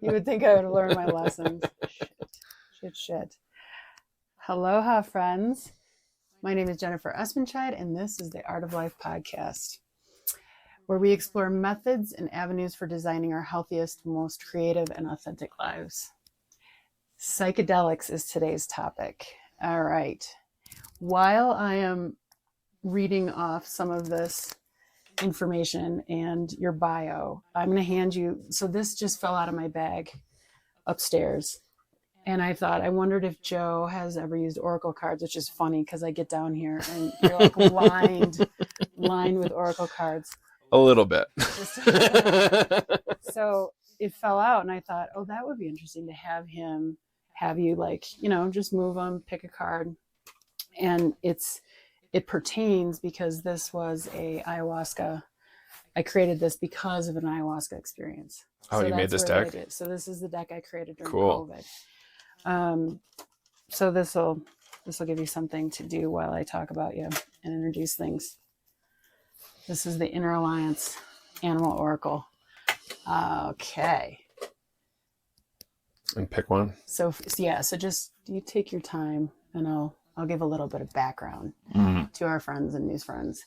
You would think I would have learned my lessons. Shit. Aloha, friends. My name is Jennifer Espenscheid, and this is the Art of Life podcast, where we explore methods and avenues for designing our healthiest, most creative, and authentic lives. Psychedelics is today's topic. All right. While I am reading off some of this information and your bio, I'm going to hand you, so this just fell out of my bag upstairs. And I thought, I wondered if Joe has ever used Oracle cards, which is funny because I get down here and you're like lined with Oracle cards. A little bit. So it fell out and I thought, oh, that would be interesting to have you like, just move them, pick a card. And it pertains because this was a ayahuasca. I created this because of an ayahuasca experience. Oh, so you made this deck? So this is the deck I created during cool. COVID. So this will give you something to do while I talk about you and introduce things. This is the Inner Alliance Animal Oracle. Okay. And pick one. So just you take your time and I'll give a little bit of background to our friends and news friends.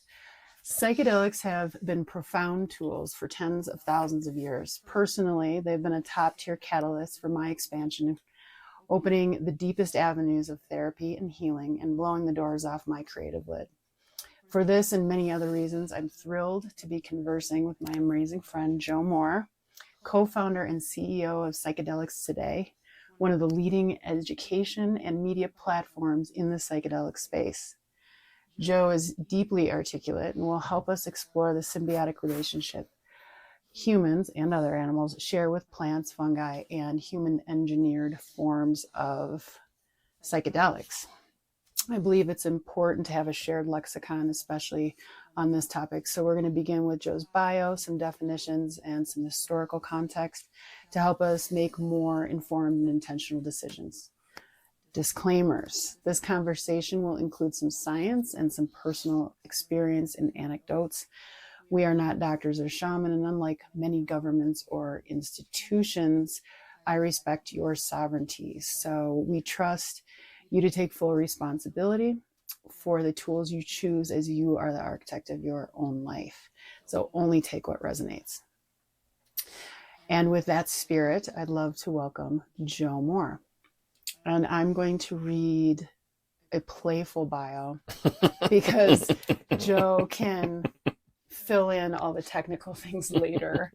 Psychedelics have been profound tools for tens of thousands of years. Personally, they've been a top-tier catalyst for my expansion, opening the deepest avenues of therapy and healing and blowing the doors off my creative lid. For this and many other reasons, I'm thrilled to be conversing with my amazing friend, Joe Moore, co-founder and CEO of Psychedelics Today, one of the leading education and media platforms in the psychedelic space. Joe is deeply articulate and will help us explore the symbiotic relationship humans and other animals share with plants, fungi, and human-engineered forms of psychedelics. I believe it's important to have a shared lexicon, especially on this topic. So we're going to begin with Joe's bio, some definitions, and some historical context to help us make more informed and intentional decisions. Disclaimers. This conversation will include some science and some personal experience and anecdotes. We are not doctors or shamans, and unlike many governments or institutions, I respect your sovereignty. So we trust you to take full responsibility for the tools you choose as you are the architect of your own life. So only take what resonates. And with that spirit, I'd love to welcome Joe Moore. And I'm going to read a playful bio because Joe can fill in all the technical things later.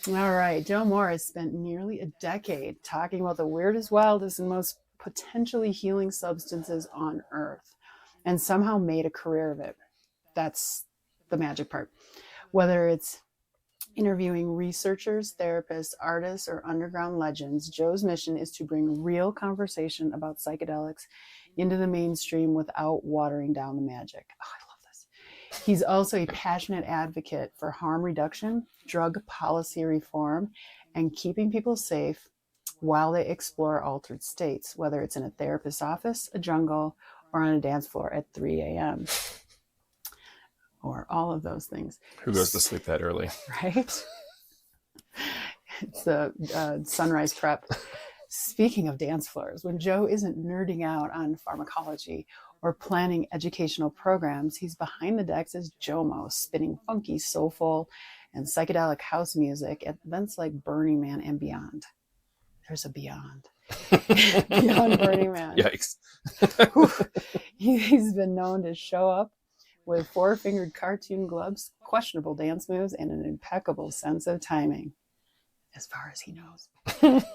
All right. Joe Moore has spent nearly a decade talking about the weirdest, wildest, and most potentially healing substances on earth and somehow made a career of it. That's the magic part. Whether it's interviewing researchers, therapists, artists, or underground legends, Joe's mission is to bring real conversation about psychedelics into the mainstream without watering down the magic. Oh, I love this. He's also a passionate advocate for harm reduction, drug policy reform, and keeping people safe while they explore altered states, whether it's in a therapist's office, a jungle, or on a dance floor at 3 a.m. or all of those things. Who goes to sleep that early? Right? It's the sunrise prep. Speaking of dance floors, when Joe isn't nerding out on pharmacology or planning educational programs, he's behind the decks as Jomo, spinning funky, soulful, and psychedelic house music at events like Burning Man and beyond. There's a beyond. Beyond Burning Man. Yikes. He's been known to show up with four-fingered cartoon gloves, questionable dance moves, and an impeccable sense of timing, as far as he knows.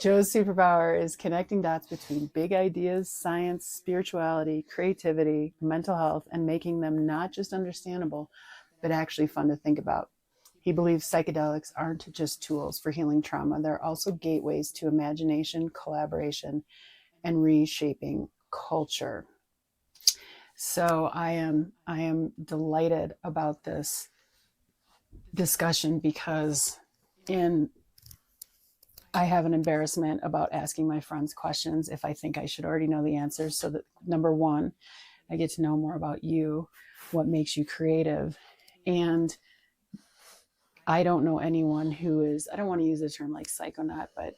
Joe's superpower is connecting dots between big ideas, science, spirituality, creativity, mental health, and making them not just understandable, but actually fun to think about. He believes psychedelics aren't just tools for healing trauma. They're also gateways to imagination, collaboration, and reshaping culture. So I am delighted about this discussion because I have an embarrassment about asking my friends questions if I think I should already know the answers. So that, number one, I get to know more about you, what makes you creative. And I don't know anyone who is, I don't want to use the term like psychonaut, but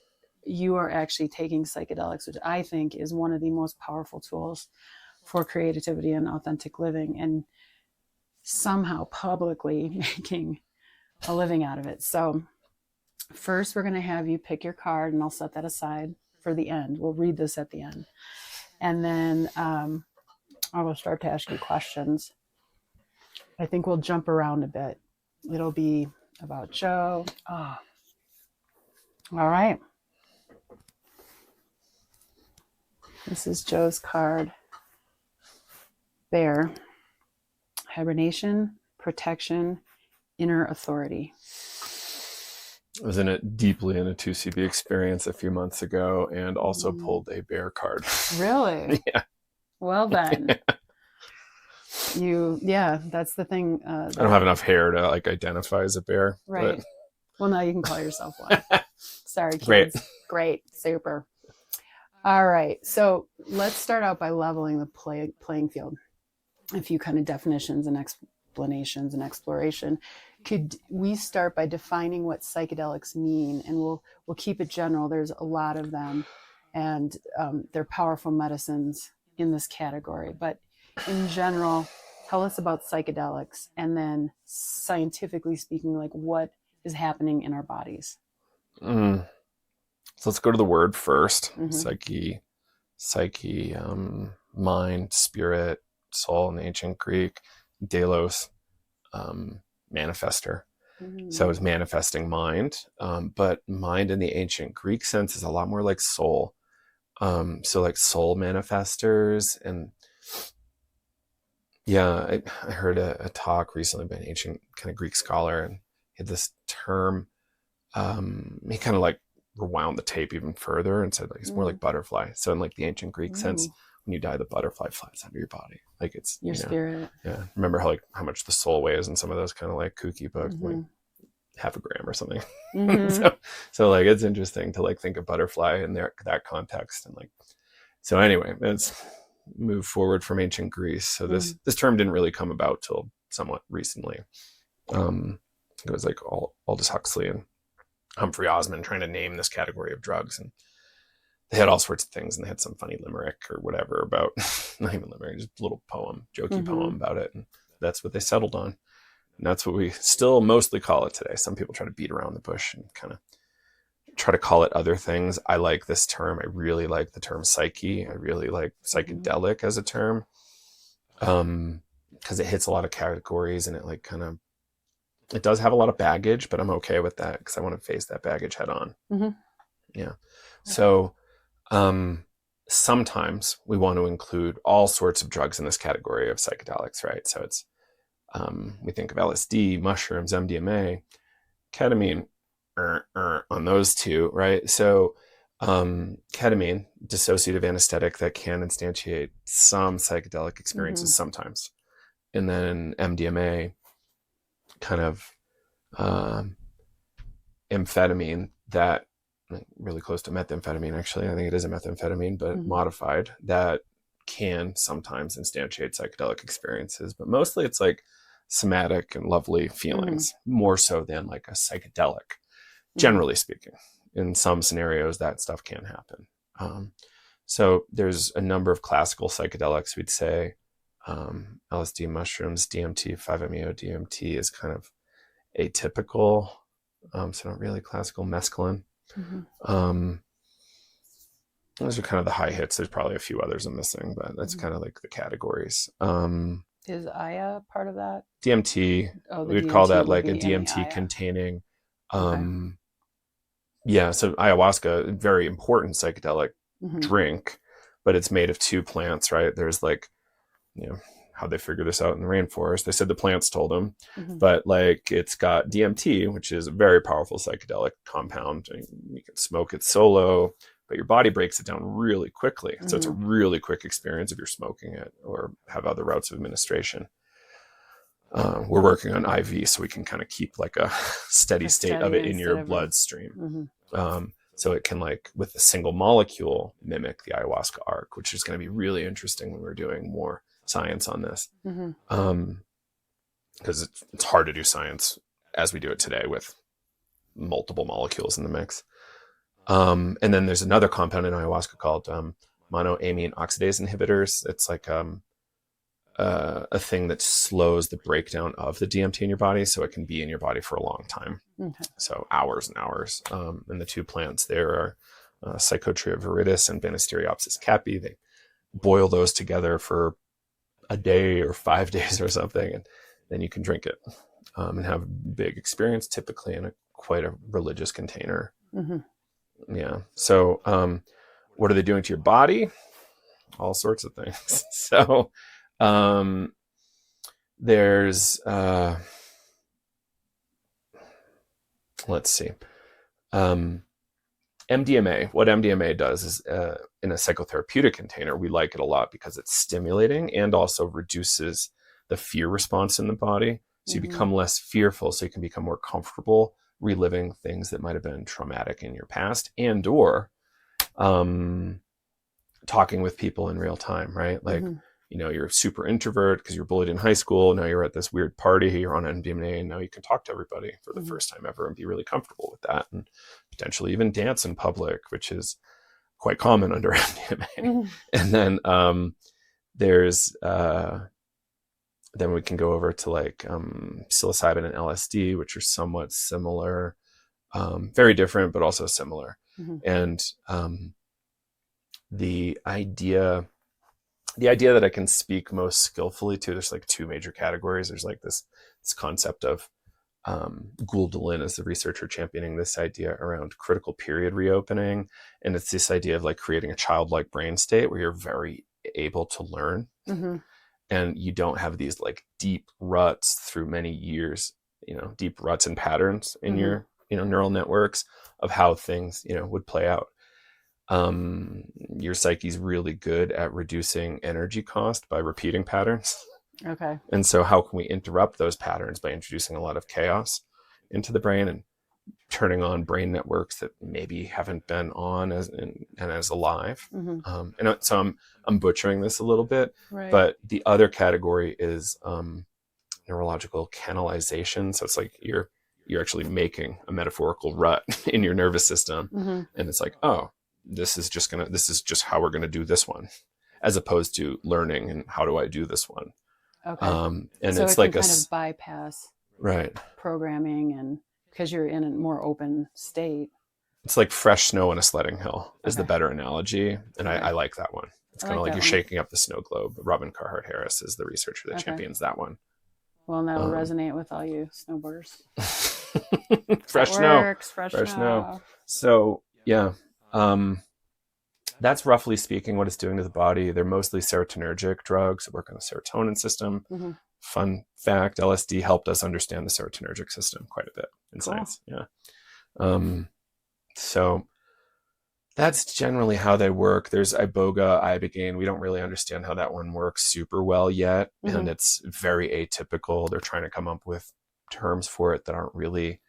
you are actually taking psychedelics, which I think is one of the most powerful tools for creativity and authentic living, and somehow publicly making a living out of it. So first, we're going to have you pick your card, and I'll set that aside for the end. We'll read this at the end. And then I will start to ask you questions. I think we'll jump around a bit. It'll be about Joe. Oh. All right. This is Joe's card. Bear. Hibernation, protection, inner authority. I was deeply in a 2CB experience a few months ago, and also pulled a bear card. Really? Yeah. Well then. That's the thing. I don't have enough hair to like identify as a bear. Right. But... Well, now you can call yourself one. Sorry, kids. Great. Super. All right. So let's start out by leveling the playing field. A few kind of definitions and explanations and exploration. Could we start by defining what psychedelics mean? And we'll keep it general. There's a lot of them, and they're powerful medicines in this category. But in general, tell us about psychedelics, and then scientifically speaking, like what is happening in our bodies. So let's go to the word first. Mm-hmm. Psyche, mind, spirit, soul in the ancient Greek, delos, manifester. Mm-hmm. So it's manifesting mind, but mind in the ancient Greek sense is a lot more like soul. So like soul manifestors. And yeah, I heard a talk recently by an ancient kind of Greek scholar, and he had this term. He kind of like rewound the tape even further and said like it's more like butterfly. So in like the ancient Greek sense, when you die, the butterfly flies under your body, like it's your spirit. Yeah, remember how much the soul weighs in some of those kind of like kooky books, like half a gram or something. So like it's interesting to like think of butterfly in that context. And like, so anyway, let's move forward from ancient Greece. So this term didn't really come about till somewhat recently. It was like Aldous Huxley and Humphrey Osmond trying to name this category of drugs, and they had all sorts of things, and they had some funny limerick or whatever about, not even limerick, just a little poem, jokey poem about it. And that's what they settled on. And that's what we still mostly call it today. Some people try to beat around the bush and kind of try to call it other things. I like this term. I really like the term psyche. I really like psychedelic as a term. Because it hits a lot of categories, and it like kind of, it does have a lot of baggage, but I'm okay with that because I want to face that baggage head on. Yeah. So sometimes we want to include all sorts of drugs in this category of psychedelics, right? So it's, we think of LSD, mushrooms, MDMA, ketamine, on those two, right? So ketamine, dissociative anesthetic that can instantiate some psychedelic experiences sometimes. And then MDMA, kind of amphetamine that, really close to methamphetamine, actually. I think it is a methamphetamine, but modified, that can sometimes instantiate psychedelic experiences. But mostly it's like somatic and lovely feelings, more so than like a psychedelic, generally speaking. In some scenarios, that stuff can happen. So there's a number of classical psychedelics, we'd say. LSD, mushrooms, DMT, 5-MeO DMT is kind of atypical. So not really classical. Mescaline. Those are kind of the high hits. There's probably a few others I'm missing, but that's kind of like the categories. Is Aya part of that? DMT, we'd call that like a DMT containing. Yeah, so ayahuasca, a very important psychedelic drink, but it's made of two plants, right? There's like, how they figure this out in the rainforest. They said the plants told them, but like it's got DMT, which is a very powerful psychedelic compound. And you can smoke it solo, but your body breaks it down really quickly. So it's a really quick experience if you're smoking it or have other routes of administration. We're working on IV, so we can kind of keep like a steady state of it in your bloodstream. So it can, like with a single molecule, mimic the ayahuasca arc, which is going to be really interesting when we're doing more science on this. Because it's hard to do science as we do it today with multiple molecules in the mix. And then there's another compound in ayahuasca called monoamine oxidase inhibitors. It's like a thing that slows the breakdown of the DMT in your body, so it can be in your body for a long time. Okay. So hours and hours. And the two plants there are Psychotria viridis and Banisteriopsis caapi. They boil those together for a day or 5 days or something, and then you can drink it and have a big experience, typically in quite a religious container. Mm-hmm. Yeah. So what are they doing to your body? All sorts of things. So there's let's see. MDMA. What MDMA does is in a psychotherapeutic container, we like it a lot because it's stimulating and also reduces the fear response in the body. So you become less fearful, so you can become more comfortable reliving things that might have been traumatic in your past, and or talking with people in real time, right? Like, you know, you're a super introvert because you're bullied in high school. Now you're at this weird party, you're on MDMA, and now you can talk to everybody for the first time ever and be really comfortable with that, and potentially even dance in public, which is quite common under MDMA. And then there's then we can go over to like psilocybin and LSD, which are somewhat similar, very different, but also similar. And the idea that I can speak most skillfully to, there's like two major categories. There's like this concept of Gouldalin is the researcher championing this idea around critical period reopening. And it's this idea of like creating a childlike brain state where you're very able to learn. And you don't have these like deep ruts through many years, you know, deep ruts and patterns in your, you know, neural networks of how things, you know, would play out. Your psyche's really good at reducing energy cost by repeating patterns. Okay. And so how can we interrupt those patterns by introducing a lot of chaos into the brain and turning on brain networks that maybe haven't been on as alive. And so I'm butchering this a little bit, but the other category is neurological canalization. So it's like you're actually making a metaphorical rut in your nervous system, and it's like, oh, this is just how we're gonna do this one, as opposed to learning and how do I do this one. Okay. And so it's it like can kind of bypass programming, and because you're in a more open state. It's like fresh snow on a sledding hill is the better analogy. And I like that one. It's kind of like you're shaking up the snow globe. Robin Carhart Harris is the researcher that champions that one. Well, and that'll resonate with all you snowboarders. Fresh snow. So yeah, that's roughly speaking what it's doing to the body. They're mostly serotonergic drugs that work on the serotonin system. Fun fact, LSD helped us understand the serotonergic system quite a bit in science. Yeah. So that's generally how they work. There's iboga, ibogaine. We don't really understand how that one works super well yet. And it's very atypical. They're trying to come up with terms for it that aren't really,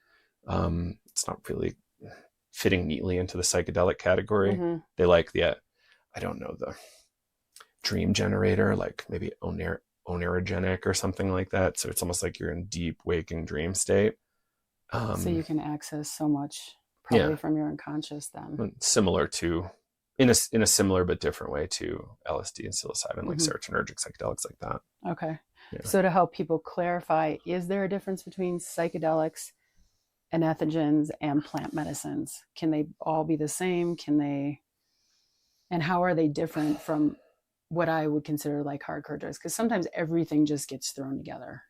it's not really fitting neatly into the psychedelic category. They like the, I don't know, the dream generator, like maybe onerogenic or something like that. So it's almost like you're in deep waking dream state. So you can access so much probably from your unconscious then. Similar to, in a similar but different way to LSD and psilocybin, like serotonergic psychedelics like that. Okay. Yeah. So to help people clarify, is there a difference between psychedelics, entheogens, and plant medicines? Can they all be the same? And how are they different from what I would consider like hardcore drugs? Because sometimes everything just gets thrown together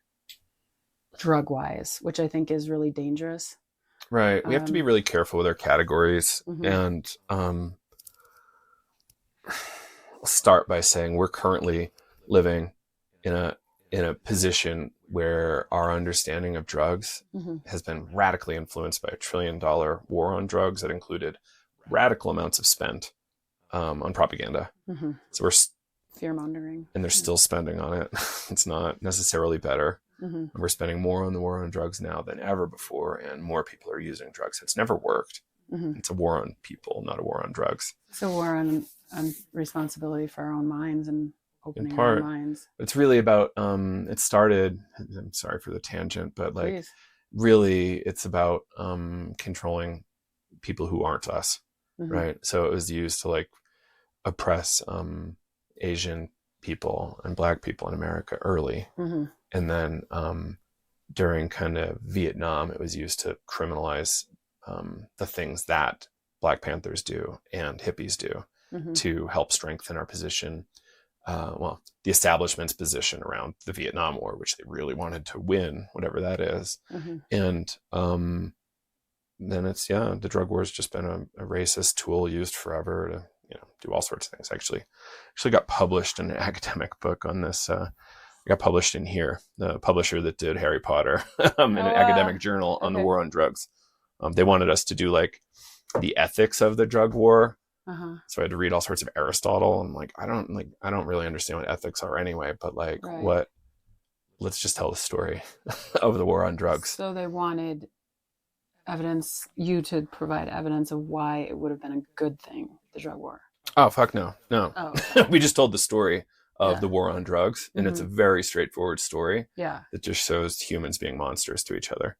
drug-wise, which I think is really dangerous. Right. We have to be really careful with our categories. And I'll start by saying we're currently living in a position where our understanding of drugs has been radically influenced by $1 trillion war on drugs that included radical amounts of spend on propaganda. So we're fear-mongering. And they're still spending on it. It's not necessarily better. And we're spending more on the war on drugs now than ever before, and more people are using drugs. It's never worked. It's a war on people, not a war on drugs. It's a war on responsibility for our own minds and opening our own minds. It's really about, it started, I'm sorry for the tangent, but like really it's about controlling people who aren't us. right? So it was used to like oppress Asian people and Black people in America early. And then during kind of Vietnam, it was used to criminalize the things that Black Panthers do and hippies do to help strengthen our position. The establishment's position around the Vietnam War, which they really wanted to win, whatever that is. And then it's, the drug war has just been a racist tool used forever to, do all sorts of things. Actually got published in an academic book on this. It got published in here, the publisher that did Harry Potter, in an academic journal on the war on drugs. They wanted us to do like the ethics of the drug war. So I had to read all sorts of Aristotle. I'm like, I don't really understand what ethics are anyway, but like let's just tell the story of the war on drugs. So they wanted you to provide evidence of why it would have been a good thing, the drug war. Oh, fuck no. Oh, okay. We just told the story of the war on drugs, and it's a very straightforward story. That just shows humans being monsters to each other.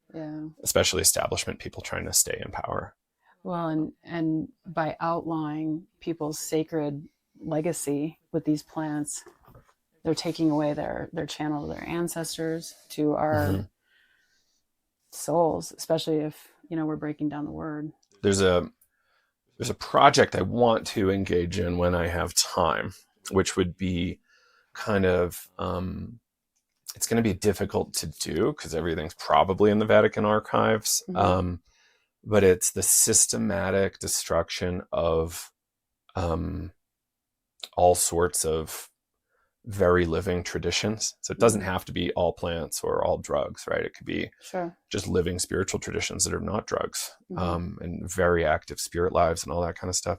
Especially establishment people trying to stay in power. Well, and by outlawing people's sacred legacy with these plants, they're taking away their channel to their ancestors, to our souls, especially if, we're breaking down the word. There's a project I want to engage in when I have time, which would be kind of, it's going to be difficult to do because everything's probably in the Vatican archives. But it's the systematic destruction of all sorts of very living traditions. So it doesn't have to be all plants or all drugs, right? It could be just living spiritual traditions that are not drugs, and very active spirit lives and all that kind of stuff.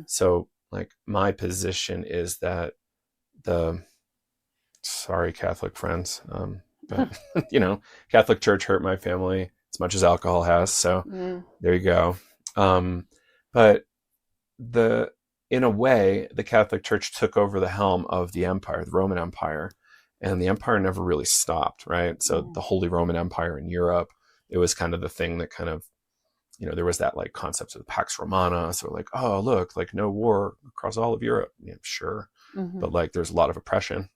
So like my position is that sorry, Catholic friends, but Catholic Church hurt my family as much as alcohol has. So there you go. But in a way, the Catholic Church took over the helm of the empire, the Roman Empire, and the empire never really stopped, right? So the Holy Roman Empire in Europe, it was kind of the thing that kind of, there was that like concept of the Pax Romana. So like, oh, look, like no war across all of Europe. Yeah, sure. But like there's a lot of oppression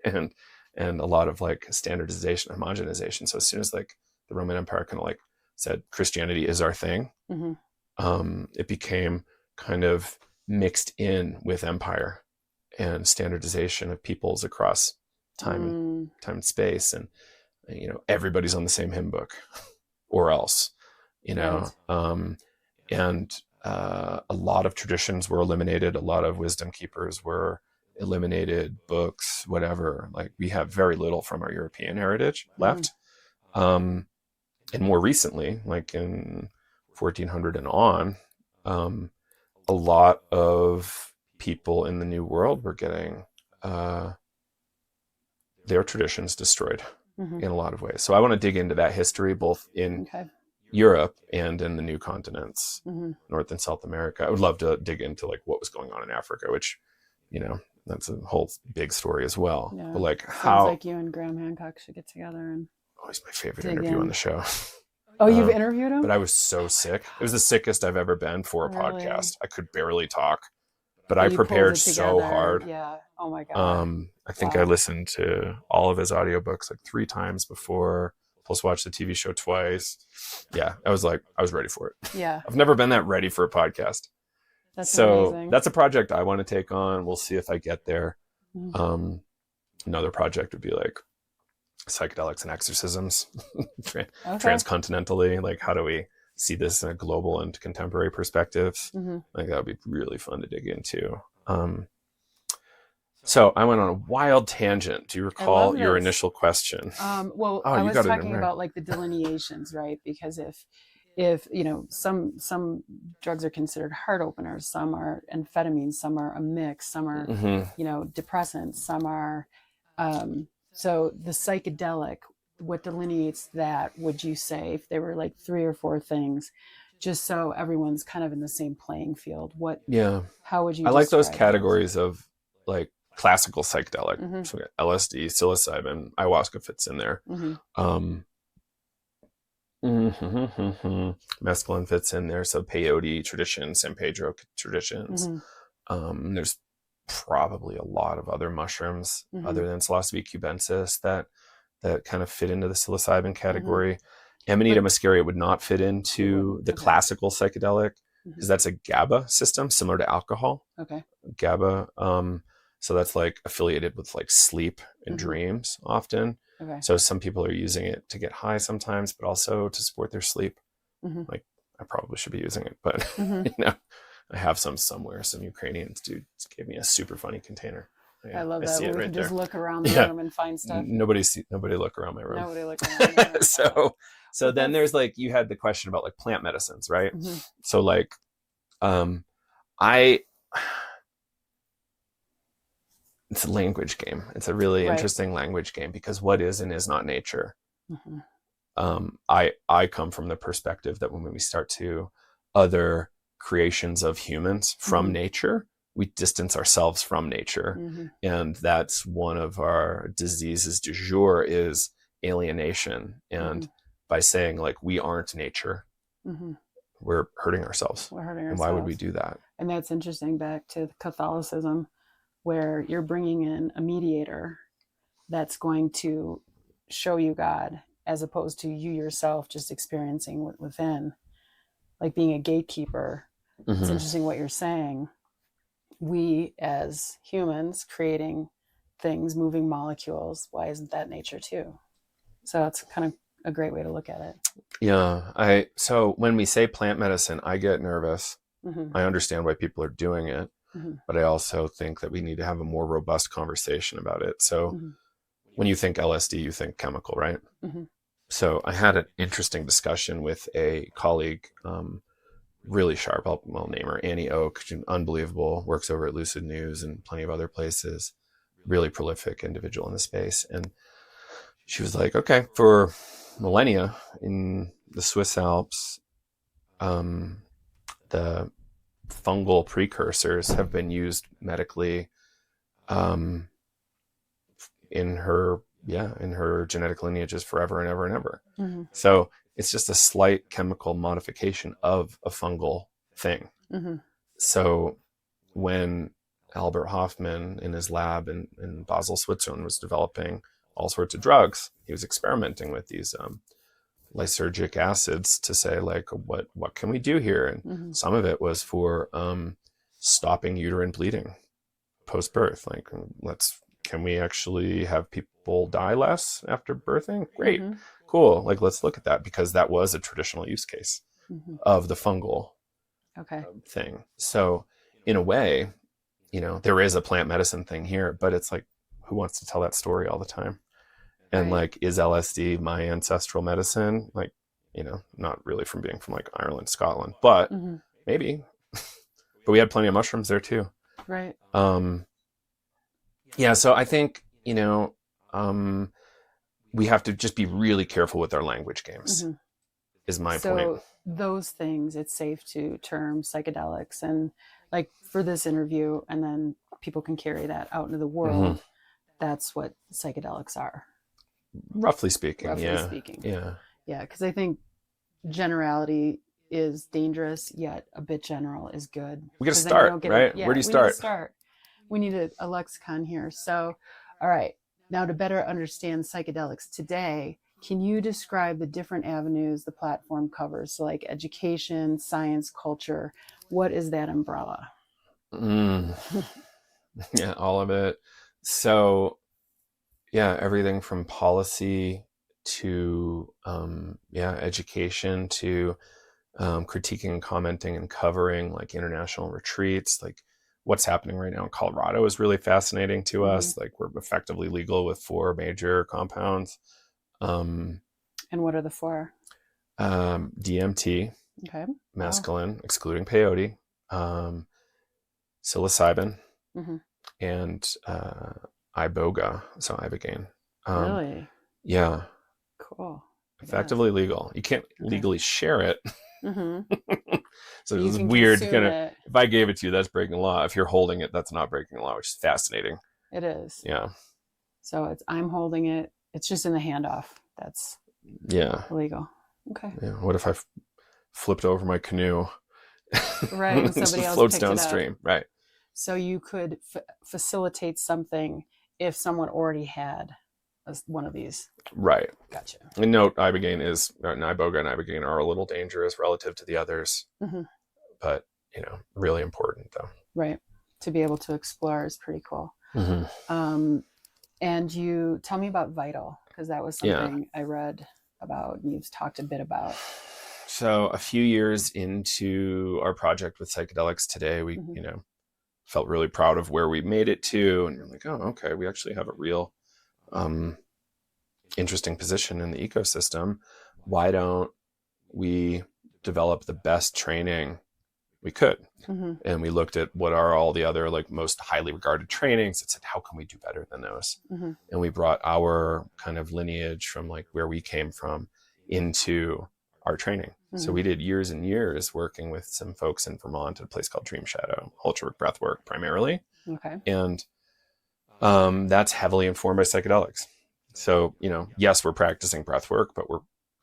and a lot of like standardization, homogenization. So as soon as like the Roman Empire kind of like said Christianity is our thing, it became kind of mixed in with empire and standardization of peoples across time and space, and everybody's on the same hymn book or else, and a lot of traditions were eliminated, a lot of wisdom keepers were eliminated, books, whatever. Like we have very little from our European heritage left. And more recently, like in 1400 and on, a lot of people in the New World were getting their traditions destroyed in a lot of ways. So I want to dig into that history, both in Europe and in the new continents, North and South America. I would love to dig into like what was going on in Africa, which, that's a whole big story as well. But like sounds like you and Graham Hancock should get together and always my favorite interview on the show. Oh, you've interviewed him? But I was so sick. It was the sickest I've ever been for a podcast. I could barely talk, but I prepared so hard. Yeah. Oh my God. I think I listened to all of his audiobooks like 3 times before, plus watched the TV show twice. Yeah. I was ready for it. Yeah. I've never been that ready for a podcast. That's amazing. That's a project I want to take on. We'll see if I get there. Another project would be like psychedelics and exorcisms, transcontinentally. Like, how do we see this in a global and contemporary perspectives? Like, that would be really fun to dig into. So I went on a wild tangent. Do you recall your initial question? I was talking about like the delineations, right? Because if some drugs are considered heart openers, some are amphetamines, some are a mix, some are depressants, some are so the psychedelic, what delineates that, would you say, if there were like 3 or 4 things, just so everyone's kind of in the same playing field? How would you I like those categories of like classical psychedelic. So we got LSD, psilocybin, ayahuasca fits in there. Mescaline fits in there. So peyote traditions, San Pedro traditions. There's probably a lot of other mushrooms other than Psilocybin cubensis that kind of fit into the psilocybin category. Amanita muscaria would not fit into the classical psychedelic because that's a GABA system similar to alcohol. GABA. So that's like affiliated with like sleep and dreams often. So some people are using it to get high sometimes, but also to support their sleep. Like I probably should be using it, but you know, I have some somewhere. Some Ukrainians dude gave me a super funny container. I love that. We can just look around the room and find stuff. Nobody look around my room. Nobody look around my room. So then there's like, you had the question about like plant medicines, right? So like, it's a language game. It's a really interesting language game because what is and is not nature. I come from the perspective that when we start to other creations of humans from nature, we distance ourselves from nature. And that's one of our diseases du jour is alienation. And by saying like, we aren't nature, we're hurting ourselves. And why would we do that? And that's interesting, back to Catholicism, where you're bringing in a mediator that's going to show you God, as opposed to you yourself just experiencing within, like being a gatekeeper. It's interesting what you're saying. We as humans creating things, moving molecules, why isn't that nature too? So it's kind of a great way to look at it. Yeah. So when we say plant medicine, I get nervous. I understand why people are doing it, but I also think that we need to have a more robust conversation about it. So when you think LSD, you think chemical, right? So I had an interesting discussion with a colleague, really sharp, I'll name her, Annie Oak, unbelievable, works over at Lucid News and plenty of other places, really prolific individual in the space. And she was like, okay, for millennia in the Swiss Alps, the fungal precursors have been used medically in her genetic lineages forever and ever and ever. So it's just a slight chemical modification of a fungal thing. So when Albert Hofmann in his lab in Basel, Switzerland was developing all sorts of drugs, he was experimenting with these lysergic acids to say like, what can we do here? And some of it was for stopping uterine bleeding post-birth. Like, can we actually have people die less after birthing? Great. Cool. Like, let's look at that, because that was a traditional use case of the fungal thing. So in a way, you know, there is a plant medicine thing here, but it's like, who wants to tell that story all the time? And like, is LSD my ancestral medicine? Like, you know, not really from being from like Ireland, Scotland, but maybe. But we had plenty of mushrooms there too. Right. Yeah. So I think, you know, we have to just be really careful with our language games, is my point. So those things, it's safe to term psychedelics, and like for this interview, and then people can carry that out into the world. That's what psychedelics are. Roughly speaking. Yeah. Because I think generality is dangerous, yet a bit general is good. We got to start, right? Where do you start? We need a lexicon here. So, all right. Now, to better understand psychedelics today, can you describe the different avenues the platform covers? So like education, science, culture. What is that umbrella? Yeah, all of it. So, yeah, everything from policy to, education to critiquing and commenting and covering like international retreats. Like what's happening right now in Colorado is really fascinating to us. Like we're effectively legal with 4 major compounds. And what are the 4? DMT, mescaline, excluding peyote, psilocybin, and iboga, so ibogaine. Really? Yeah. Cool. Effectively legal. You can't legally share it. So it's weird. If I gave it to you, that's breaking the law. If you're holding it, that's not breaking the law, which is fascinating. It is. Yeah. So I'm holding it. It's just in the handoff. That's illegal. Okay. What if I flipped over my canoe? Right. And It just somebody else floats picked it up. downstream. Right. So you could facilitate something if someone already had one of these. Right. Gotcha. And note, ibogaine iboga and ibogaine are a little dangerous relative to the others, but really important though. Right. To be able to explore is pretty cool. And you tell me about Vital, because that was something I read about and you've talked a bit about. So a few years into our project with Psychedelics Today, we felt really proud of where we made it to, and you're like, oh, okay, we actually have a real interesting position in the ecosystem. Why don't we develop the best training we could? And we looked at what are all the other like most highly regarded trainings and said, how can we do better than those? And we brought our kind of lineage from like where we came from into our training. So we did years and years working with some folks in Vermont at a place called Dream Shadow, ultra breathwork primarily. Okay. And that's heavily informed by psychedelics. So, yes, we're practicing breathwork, but we're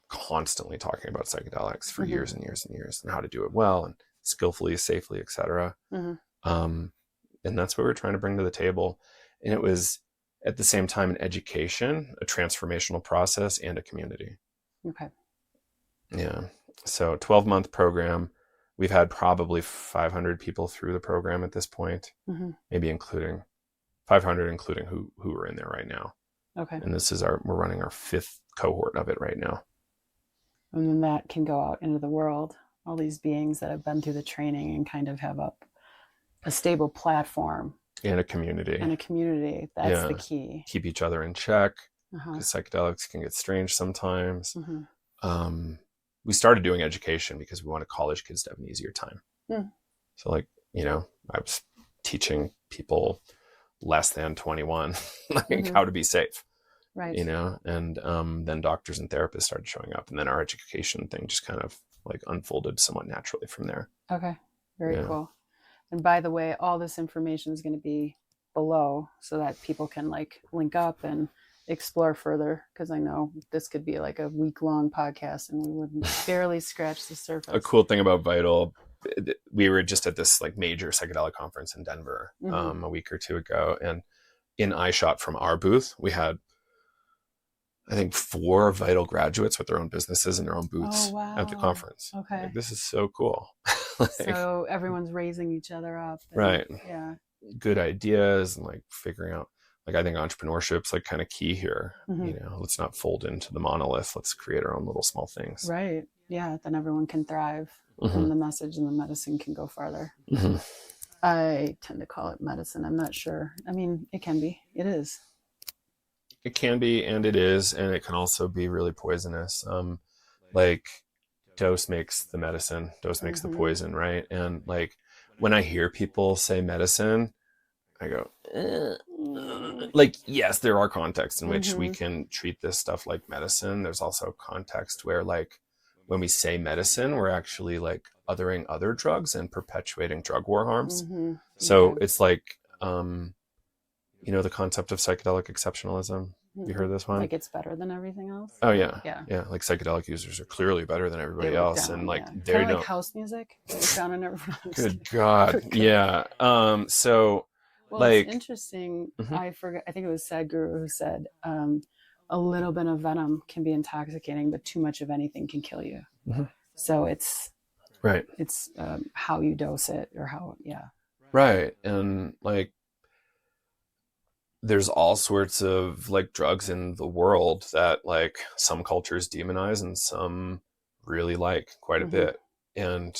constantly talking about psychedelics for years and years and years and how to do it well and skillfully, safely, etc. And that's what we're trying to bring to the table. And it was at the same time an education, a transformational process, and a community. Okay. Yeah. So 12-month program. We've had probably 500 people through the program at this point, maybe including 500, including who are in there right now. Okay. And this is we're running our 5th cohort of it right now. And then that can go out into the world, all these beings that have been through the training and kind of have a stable platform. And a community. That's the key. Keep each other in check, because psychedelics can get strange sometimes. We started doing education because we wanted college kids to have an easier time. So I was teaching people less than 21, how to be safe, right? And then doctors and therapists started showing up, and then our education thing just kind of like unfolded somewhat naturally from there. Okay, very cool. And by the way, all this information is going to be below so that people can like link up and explore further, because I know this could be like a week-long podcast and we would barely scratch the surface. A cool thing about Vital, we were just at this like major psychedelic conference in Denver a week or two ago, and in iShot from our booth we had I think 4 Vital graduates with their own businesses and their own booths at the conference. Okay. Like, this is so cool. So everyone's raising each other up. And, right. Yeah. Good ideas and like figuring out, like, I think entrepreneurship's like kind of key here. Let's not fold into the monolith. Let's create our own little small things. Right. Yeah. Then everyone can thrive and the message and the medicine can go farther. I tend to call it medicine. I'm not sure. I mean, it can be. It is. It can be, and it is, and it can also be really poisonous. Like dose makes the medicine, dose makes the poison, right? And like when I hear people say medicine, I go, like, yes, there are contexts in which we can treat this stuff like medicine. There's also context where like when we say medicine, we're actually like othering other drugs and perpetuating drug war harms. So it's like, the concept of psychedelic exceptionalism. You heard this one? Like it's better than everything else? Oh, yeah. Yeah. Like psychedelic users are clearly better than everybody else. And like, they don't. Like house music. Down on everyone. Good God. Yeah. So well, like, it's interesting. I forget. I think it was Sadhguru who said, a little bit of venom can be intoxicating, but too much of anything can kill you. So it's right. It's how you dose it or how, Right. And like, there's all sorts of like drugs in the world that like some cultures demonize and some really like quite a bit. And,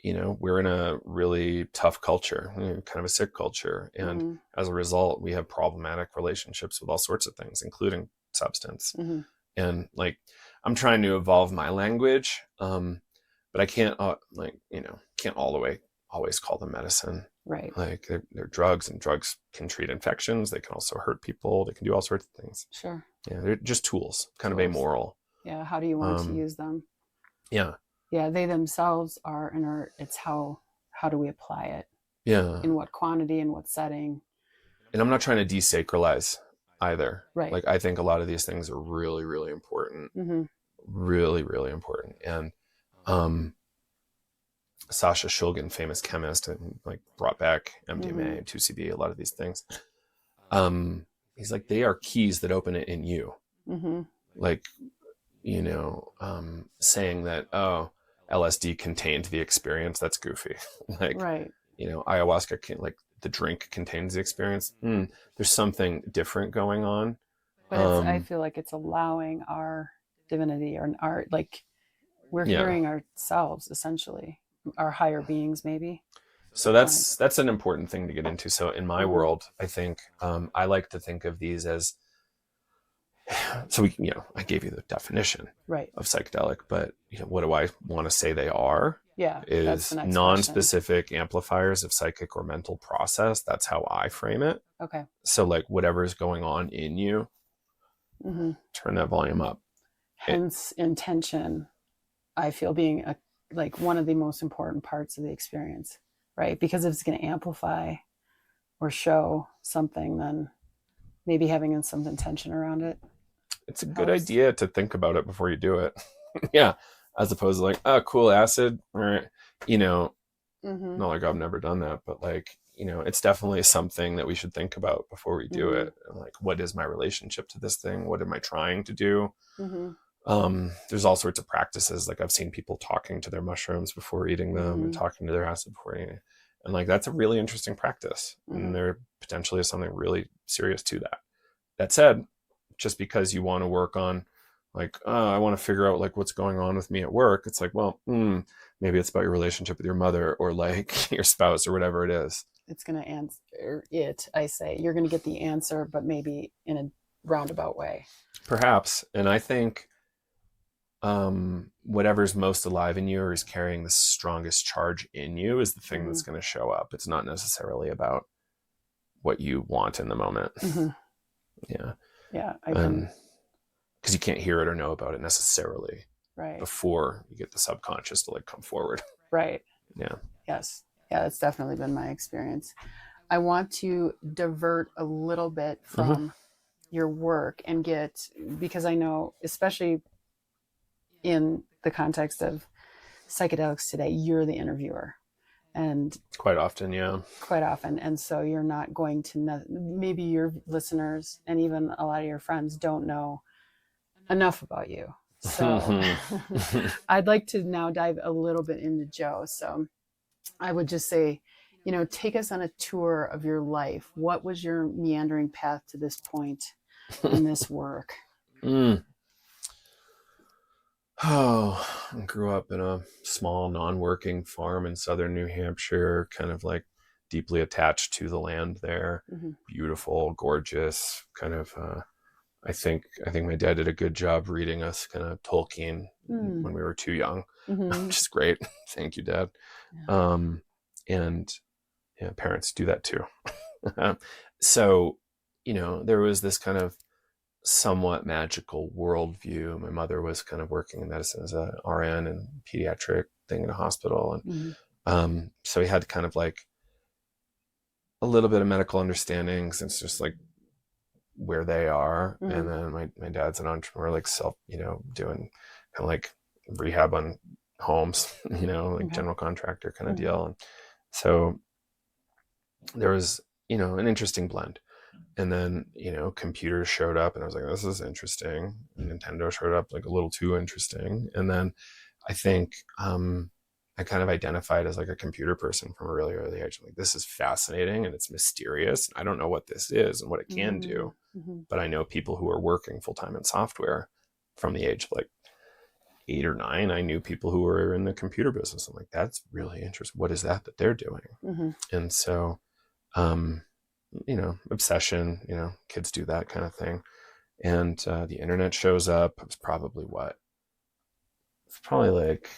we're in a really tough culture, kind of a sick culture. And as a result, we have problematic relationships with all sorts of things, including substance. And like, I'm trying to evolve my language, but I can't can't all the way always call them medicine. Right. Like they're drugs, and drugs can treat infections. They can also hurt people. They can do all sorts of things. Sure. Yeah. They're just tools, kind of amoral. Yeah. How do you want to use them? Yeah. Yeah. They themselves are inert. It's how do we apply it? Yeah. In what quantity, in what setting? And I'm not trying to desacralize either. Right. Like I think a lot of these things are really, really important. really, really important. And Sasha Shulgin, famous chemist, and like brought back MDMA, 2CB, a lot of these things. He's like, they are keys that open it in you. Like, you know, saying that, oh, LSD contained the experience, that's goofy. Like, Right. you know, ayahuasca can, like, the drink contains the experience. There's something different going on. But I feel like it's allowing our divinity or our, like, we're Yeah. hearing ourselves, essentially, our higher beings, maybe. So that's an important thing to get into. So in my world, I think I like to think of these as, so we, you know, I gave you the definition of psychedelic, but you know, what do I want to say they are? Yeah, that's Is the next non-specific amplifiers of psychic or mental process. That's how I frame it. Okay. So like whatever's going on in you, turn that volume up. Hence intention, I feel, being like one of the most important parts of the experience, right? Because if it's going to amplify or show something, then maybe having some intention around it. It's a good idea to think about it before you do it. Yeah. As opposed to like, oh, cool, acid. All right. You know, not like I've never done that, but like, you know, it's definitely something that we should think about before we do it. Like, what is my relationship to this thing? What am I trying to do? There's all sorts of practices. Like I've seen people talking to their mushrooms before eating them and talking to their acid before eating it. And like, that's a really interesting practice. And there potentially is something really serious to that. That said, just because you want to work on like, oh, I want to figure out like what's going on with me at work. It's like, well, maybe it's about your relationship with your mother or like your spouse or whatever it is. It's going to answer it. I say you're going to get the answer, but maybe in a roundabout way. Perhaps. And I think whatever's most alive in you or is carrying the strongest charge in you is the thing that's going to show up. It's not necessarily about what you want in the moment. Yeah. Yeah. Because you can't hear it or know about it necessarily before you get the subconscious to like come forward. Right. Yeah. Yes. Yeah, that's definitely been my experience. I want to divert a little bit from your work and because I know, especially in the context of Psychedelics Today, you're the interviewer. And quite often. And so you're not going to maybe your listeners and even a lot of your friends don't know enough about you. So I'd like to now dive a little bit into Joe. So I would just say, you know, take us on a tour of your life. What was your meandering path to this point in this work? Oh, I grew up in a small non-working farm in southern New Hampshire, kind of like deeply attached to the land there. Beautiful, gorgeous, kind of I think my dad did a good job reading us kind of Tolkien when we were too young, which is great. Thank you, Dad. Yeah. And yeah, parents do that too. So, you know, there was this kind of somewhat magical worldview. My mother was kind of working in medicine as a RN and pediatric thing in a hospital. And so we had kind of like a little bit of medical understanding since just like where they are. And then my dad's an entrepreneur, like doing kind of like rehab on homes, you know, like general contractor kind of deal. And so there was, you know, an interesting blend. And then, you know, computers showed up and I was like, this is interesting. And Nintendo showed up like a little too interesting. And then I think I kind of identified as like a computer person from a really early age. I'm like, this is fascinating and it's mysterious. I don't know what this is and what it can do, but I know people who are working full-time in software from the age of like 8 or 9. I knew people who were in the computer business. I'm like, that's really interesting. What is that they're doing? And so, you know, obsession, you know, kids do that kind of thing. And the internet shows up. It was probably like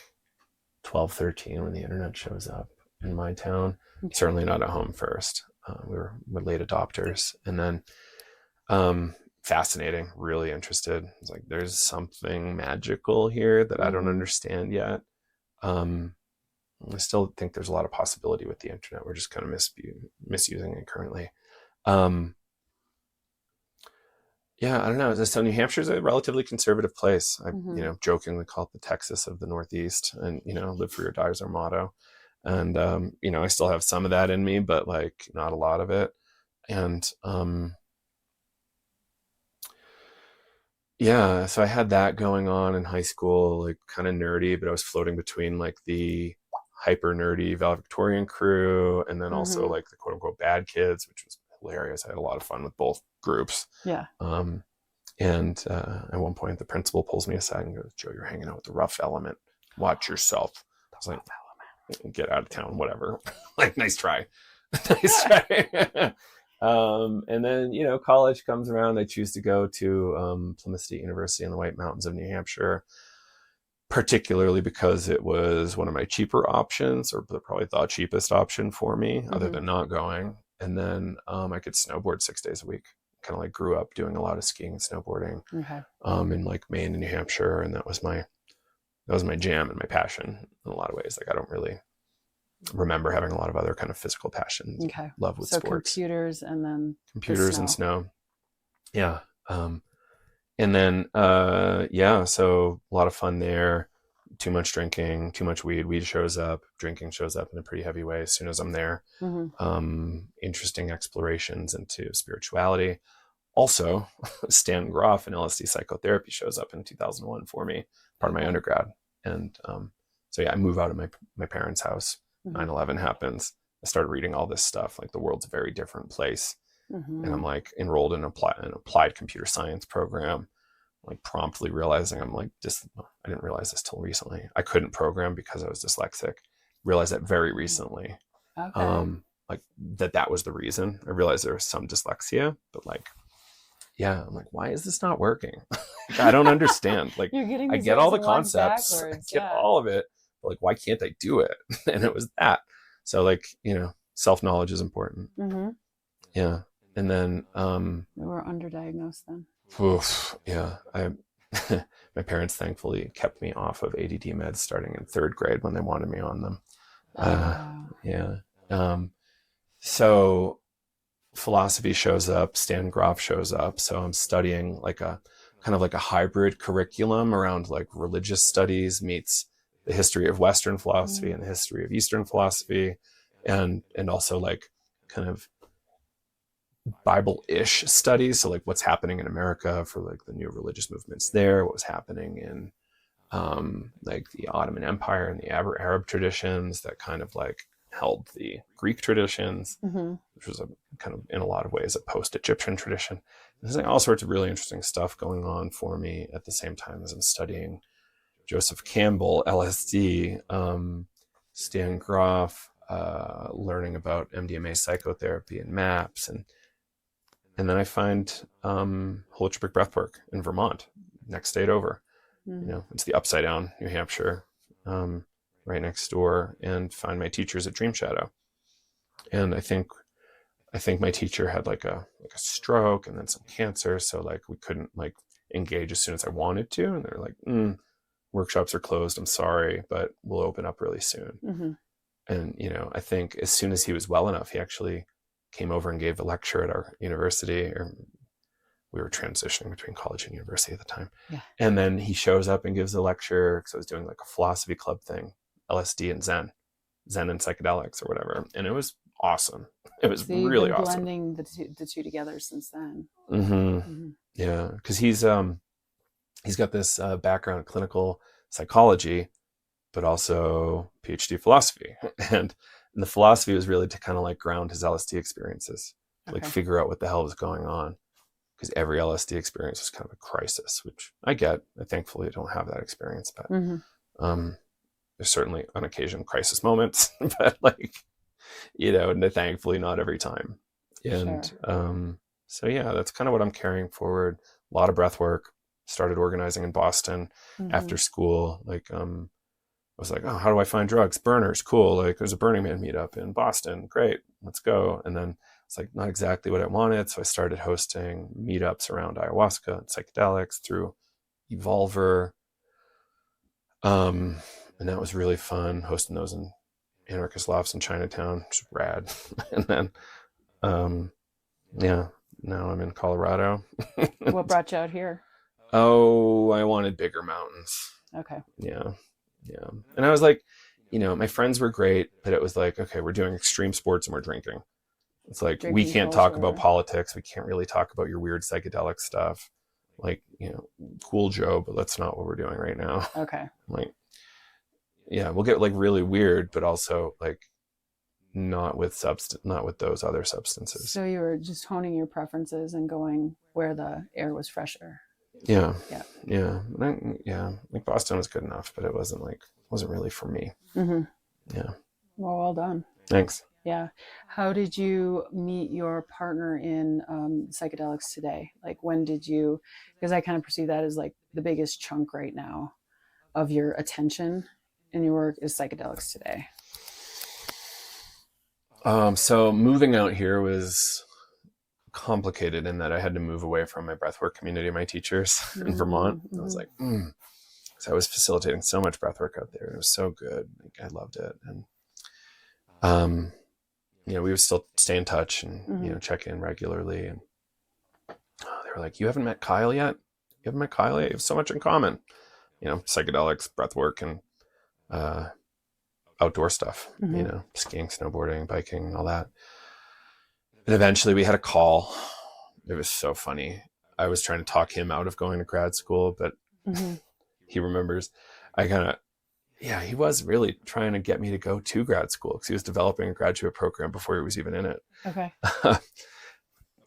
12, 13 when the internet shows up in my town. Certainly not at home first. We're late adopters. And then fascinating, really interested. It's like, there's something magical here that I don't understand yet. I still think there's a lot of possibility with the internet. We're just kind of misusing it currently. Yeah, I don't know. So New Hampshire is a relatively conservative place. I, Mm-hmm. jokingly call it the Texas of the Northeast, and live free or die is our motto. And I still have some of that in me, but like not a lot of it. And yeah, so I had that going on in high school, like kind of nerdy, but I was floating between like the hyper nerdy valedictorian crew and then also Mm-hmm. like the quote unquote bad kids, which was hilarious. I had a lot of fun with both groups. Yeah. And at one point, the principal pulls me aside and goes, "Joe, you're hanging out with the rough element. Watch yourself." I was like, "Get out of town, whatever." Like, nice try. Nice try. And then, college comes around. I choose to go to Plasticity University in the White Mountains of New Hampshire, particularly because it was one of my cheaper options, or probably the cheapest option for me, other than not going. And then I could snowboard 6 days a week. Kind of like grew up doing a lot of skiing and snowboarding Okay. in like Maine and New Hampshire, and that was my jam and my passion in a lot of ways. Like I don't really remember having a lot of other kind of physical passions. Okay. Love with So sports, computers and then computers and snow. Yeah. And then so a lot of fun there. Too much drinking, too much weed shows up, drinking shows up in a pretty heavy way as soon as I'm there. Mm-hmm. Interesting explorations into spirituality. Also, Stan Grof and LSD psychotherapy shows up in 2001 for me, part of my undergrad. And so yeah, I move out of my parents' house. 9/11 happens. I started reading all this stuff, like the world's a very different place. Mm-hmm. And I'm like enrolled in an applied computer science program, like promptly realizing I'm like I didn't realize this till recently. I couldn't program because I was dyslexic. Realized that very recently. Okay. Like that was the reason. I realized there was some dyslexia, but like, yeah, I'm like, why is this not working? I don't understand. Like, You're getting I the get all zeros the and ones concepts, I backwards. get Yeah. all of it, but like, why can't I do it? And it was that. So like, self-knowledge is important. Mm-hmm. Yeah. And then, We were underdiagnosed then. oof, yeah, my parents thankfully kept me off of ADD meds starting in 3rd grade when they wanted me on them. Yeah. So philosophy shows up, Stan Grof shows up. So I'm studying like a kind of like a hybrid curriculum around like religious studies meets the history of Western philosophy and the history of Eastern philosophy, and also like kind of Bible-ish studies. So like what's happening in America for like the new religious movements there, what was happening in like the Ottoman Empire and the Arab traditions that kind of like held the Greek traditions, which was a kind of in a lot of ways a post-Egyptian tradition. There's like all sorts of really interesting stuff going on for me at the same time as I'm studying Joseph Campbell, LSD, Stan Grof, learning about MDMA psychotherapy and MAPS, and then I find holistic breathwork in Vermont, next state over. It's the upside down New Hampshire, right next door, and find my teachers at Dream Shadow. And I think my teacher had like a stroke and then some cancer, so like we couldn't like engage as soon as I wanted to, and they're like, workshops are closed, I'm sorry, but we'll open up really soon. And I think as soon as he was well enough, he actually came over and gave a lecture at our university, or we were transitioning between college and university at the time. Yeah. And then he shows up and gives a lecture because I was doing like a philosophy club thing, LSD and Zen and psychedelics or whatever. And it was awesome. It was really awesome. Blending the two together since then. Yeah, because he's got this background in clinical psychology, but also PhD philosophy. And the philosophy was really to kind of like ground his LSD experiences, like figure out what the hell was going on. Because every LSD experience was kind of a crisis, which I get. I thankfully don't have that experience, but there's certainly on occasion crisis moments, but like, thankfully not every time. And so yeah, that's kind of what I'm carrying forward. A lot of breath work. Started organizing in Boston after school. Like, I was like, oh, how do I find drugs? Burners, cool. Like, there's a Burning Man meetup in Boston. Great, let's go. And then it's like not exactly what I wanted, so I started hosting meetups around ayahuasca and psychedelics through Evolver. And that was really fun, hosting those in anarchist lofts in Chinatown, which is rad. And then, now I'm in Colorado. What brought you out here? Oh, I wanted bigger mountains. Okay. Yeah. Yeah. And I was like, my friends were great, but it was like, okay, we're doing extreme sports and we're drinking. It's like, we Drinking can't talk about culture. politics. We can't really talk about your weird psychedelic stuff. Like, cool, Joe, but that's not what we're doing right now. Okay. Like, yeah, we'll get like really weird, but also like not with those other substances. So you were just honing your preferences and going where the air was fresher. Yeah. Yeah. Yeah. Like Boston was good enough, but it wasn't really for me. Mm-hmm. Yeah. Well done. Thanks. Yeah. How did you meet your partner in Psychedelics Today? Like, when did you, because I kind of perceive that as like the biggest chunk right now of your attention in your work is Psychedelics Today. So moving out here was complicated in that I had to move away from my breathwork community, my teachers in Vermont. I was like, so I was facilitating so much breathwork out there. And it was so good. Like, I loved it. And, we would still stay in touch and, check in regularly. And they were like, you haven't met Kyle yet? You haven't met Kyle yet? You have so much in common. Psychedelics, breathwork, and outdoor stuff, skiing, snowboarding, biking, all that. And eventually we had a call. It was so funny. I was trying to talk him out of going to grad school, but he remembers he was really trying to get me to go to grad school because he was developing a graduate program before he was even in it. Okay.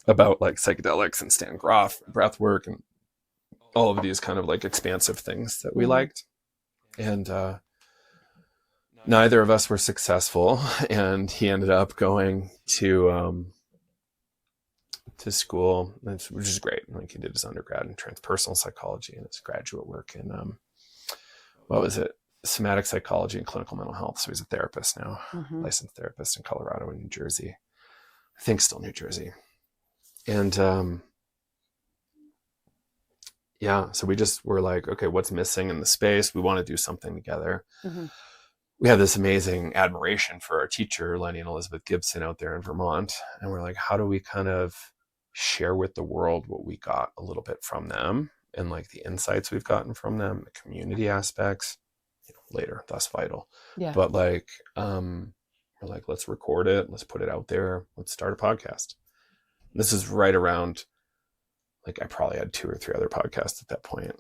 About like psychedelics and Stan Grof, breathwork, and all of these kind of like expansive things that we liked. And neither of us were successful. And he ended up going to school, which is great. Like, he did his undergrad in transpersonal psychology and his graduate work in somatic psychology and clinical mental health. So he's a therapist now, licensed therapist in Colorado and New Jersey. I think still New Jersey. And so we just were like, okay, what's missing in the space? We want to do something together. We have this amazing admiration for our teacher, Lenny and Elizabeth Gibson, out there in Vermont. And we're like, how do we kind of share with the world what we got a little bit from them, and like the insights we've gotten from them, the community aspects, later, that's vital. Yeah. But like, we're like, let's record it. Let's put it out there. Let's start a podcast. This is right around, like, I probably had 2 or 3 other podcasts at that point.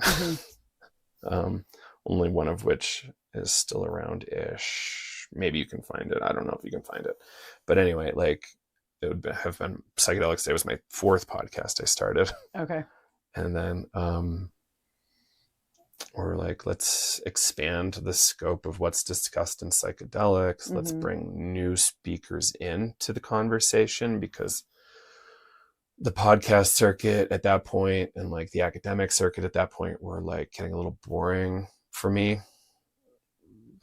Only one of which is still around-ish. Maybe you can find it. I don't know if you can find it. But anyway, like, it would have been Psychedelics Day was my 4th podcast I started. Okay. And then we're like, let's expand the scope of what's discussed in psychedelics. Let's bring new speakers into the conversation, because the podcast circuit at that point and like the academic circuit at that point were like getting a little boring for me,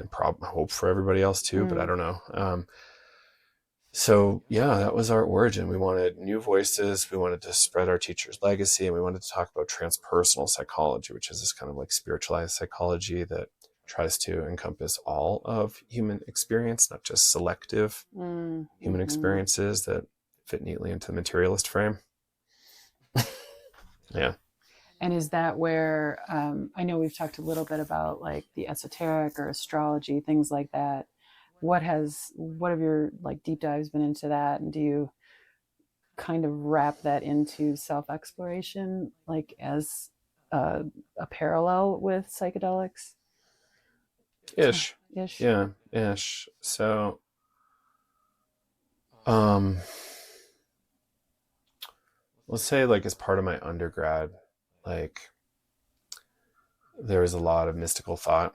and probably hope for everybody else too, but I don't know. So yeah, that was our origin. We wanted new voices. We wanted to spread our teacher's legacy, and we wanted to talk about transpersonal psychology, which is this kind of like spiritualized psychology that tries to encompass all of human experience, not just selective human experiences that fit neatly into the materialist frame. Yeah. And is that where, I know we've talked a little bit about like the esoteric or astrology, things like that. What have your like deep dives been into that? And do you kind of wrap that into self-exploration, like as a parallel with psychedelics? Ish. Yeah, ish. So, let's say like as part of my undergrad, like there was a lot of mystical thought,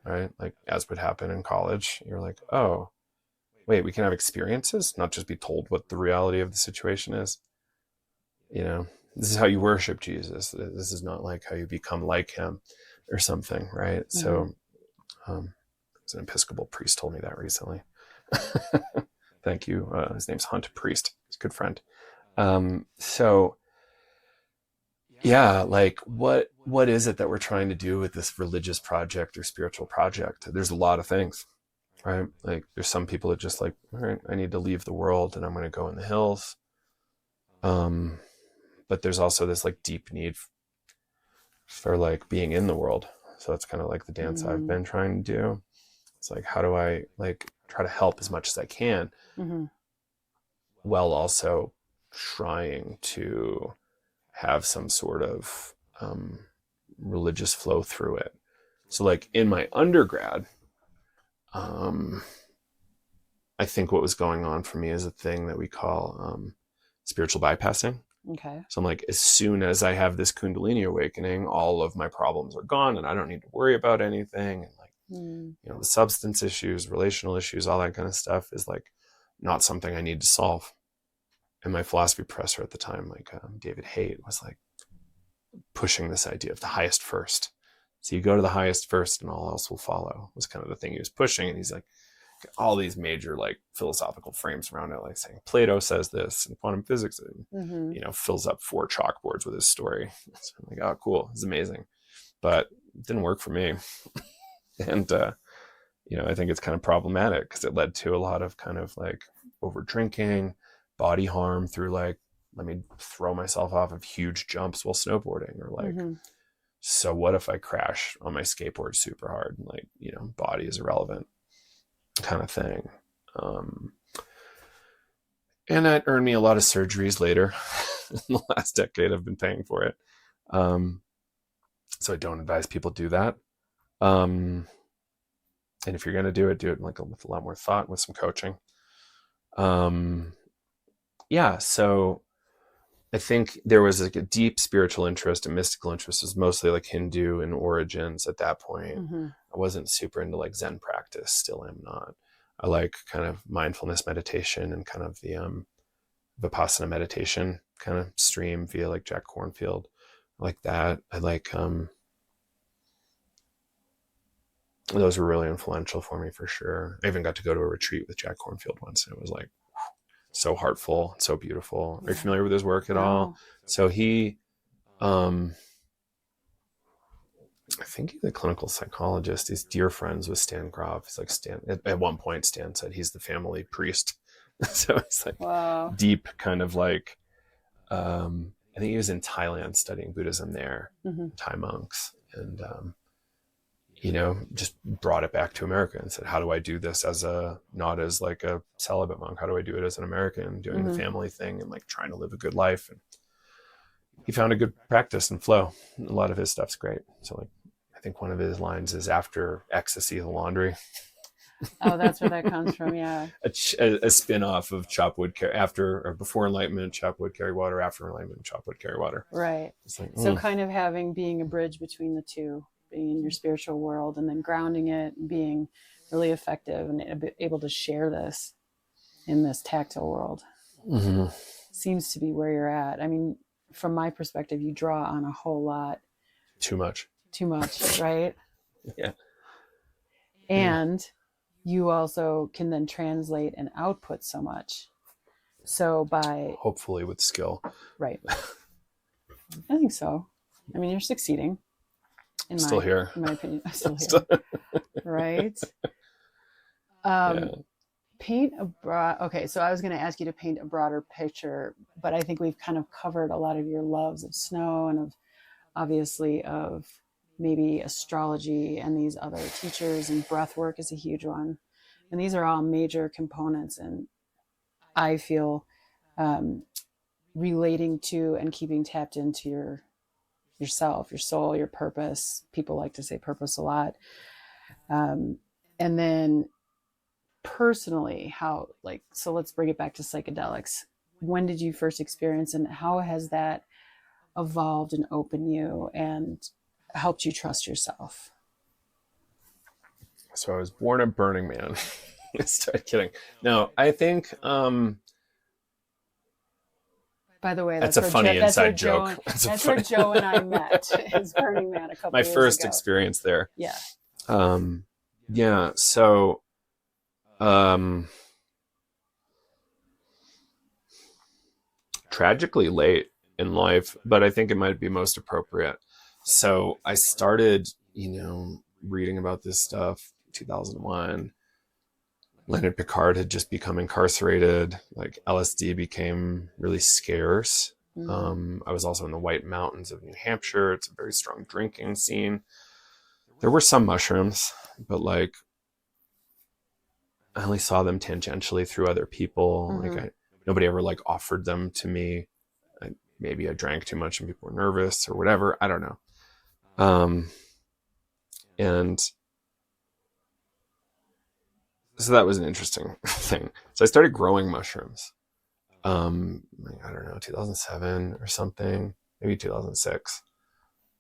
right? Like, as would happen in college, you're like, oh, wait, we can have experiences, not just be told what the reality of the situation is. This is how you worship Jesus. This is not like how you become like him or something, right? So an Episcopal priest told me that recently. Thank you. His name's Hunt Priest. He's a good friend. So yeah, like what is it that we're trying to do with this religious project or spiritual project? There's a lot of things, right? Like, there's some people that just like, all right, I need to leave the world and I'm going to go in the hills. But there's also this like deep need for like being in the world. So that's kind of like the dance I've been trying to do. It's like, how do I like try to help as much as I can, while also trying to have some sort of religious flow through it. So like in my undergrad, I think what was going on for me is a thing that we call spiritual bypassing. Okay. So I'm like, as soon as I have this Kundalini awakening, all of my problems are gone and I don't need to worry about anything. And like, you know, the substance issues, relational issues, all that kind of stuff is like not something I need to solve. And my philosophy professor at the time, like David Haight, was like pushing this idea of the highest first. So you go to the highest first and all else will follow, was kind of the thing he was pushing. And he's like, all these major like philosophical frames around it, like saying Plato says this and quantum physics, and, you know, fills up 4 chalkboards with his story. So I'm like, oh, cool. It's amazing. But it didn't work for me. And, you know, I think it's kind of problematic because it led to a lot of kind of like over drinking, body harm through like, let me throw myself off of huge jumps while snowboarding, or like, so what if I crash on my skateboard super hard? And like, you know, body is irrelevant kind of thing. And that earned me a lot of surgeries later. In the last decade, I've been paying for it. So I don't advise people do that. And if you're going to do it like with a lot more thought, with some coaching. Yeah. So I think there was like a deep spiritual interest and mystical interest. It was mostly like Hindu in origins at that point. I wasn't super into like Zen practice. Still am not. I like kind of mindfulness meditation and kind of the Vipassana meditation kind of stream via like Jack Kornfield. I like that. I like those were really influential for me for sure. I even got to go to a retreat with Jack Kornfield once, and it was like so heartful, so beautiful. Are you familiar with his work at all? So he, I think he's a clinical psychologist. He's dear friends with Stan Grof. He's like Stan. At one point, Stan said he's the family priest. So it's like deep kind of like, I think he was in Thailand studying Buddhism there, Thai monks. And, you know, just brought it back to America and said, how do I do this as not as like a celibate monk? How do I do it as an American, doing the family thing and like trying to live a good life? And he found a good practice and flow. A lot of his stuff's great. So like, I think one of his lines is, after ecstasy, the laundry. Oh, that's where that comes from. Yeah. A spin-off of chop wood, after or before enlightenment, chop wood, carry water; after enlightenment, chop wood, carry water. Right. It's like, so kind of being a bridge between the two, being in your spiritual world and then grounding it, and being really effective and able to share this in this tactile world. Seems to be where you're at. I mean, from my perspective, you draw on a whole lot. Too much, right? Yeah. And you also can then translate and output so much. So by hopefully with skill. Right. I think so. I mean, you're succeeding. In my opinion, I'm still here. Right. Paint a broad. Okay, so I was going to ask you to paint a broader picture, but I think we've kind of covered a lot of your loves of snow and of maybe astrology and these other teachers, and breathwork is a huge one. And these are all major components. And I feel relating to and keeping tapped into yourself, your soul, your purpose. People like to say purpose a lot. And then personally, so let's bring it back to psychedelics. When did you first experience, and how has that evolved and opened you and helped you trust yourself? So I was born a Burning Man. Start kidding. No, I think by the way, that's a funny inside joke. That's where Joe and I met, is Burning Man a couple years ago. My first experience there. Yeah. Yeah. So tragically late in life, but I think it might be most appropriate. So I started, reading about this stuff 2001, Leonard Picard had just become incarcerated. Like LSD became really scarce. I was also in the White Mountains of New Hampshire. It's a very strong drinking scene. There were some mushrooms, but like I only saw them tangentially through other people. Like nobody ever like offered them to me. Maybe I drank too much and people were nervous or whatever. I don't know. And so that was an interesting thing. So I started growing mushrooms. I don't know, 2007 or something, maybe 2006.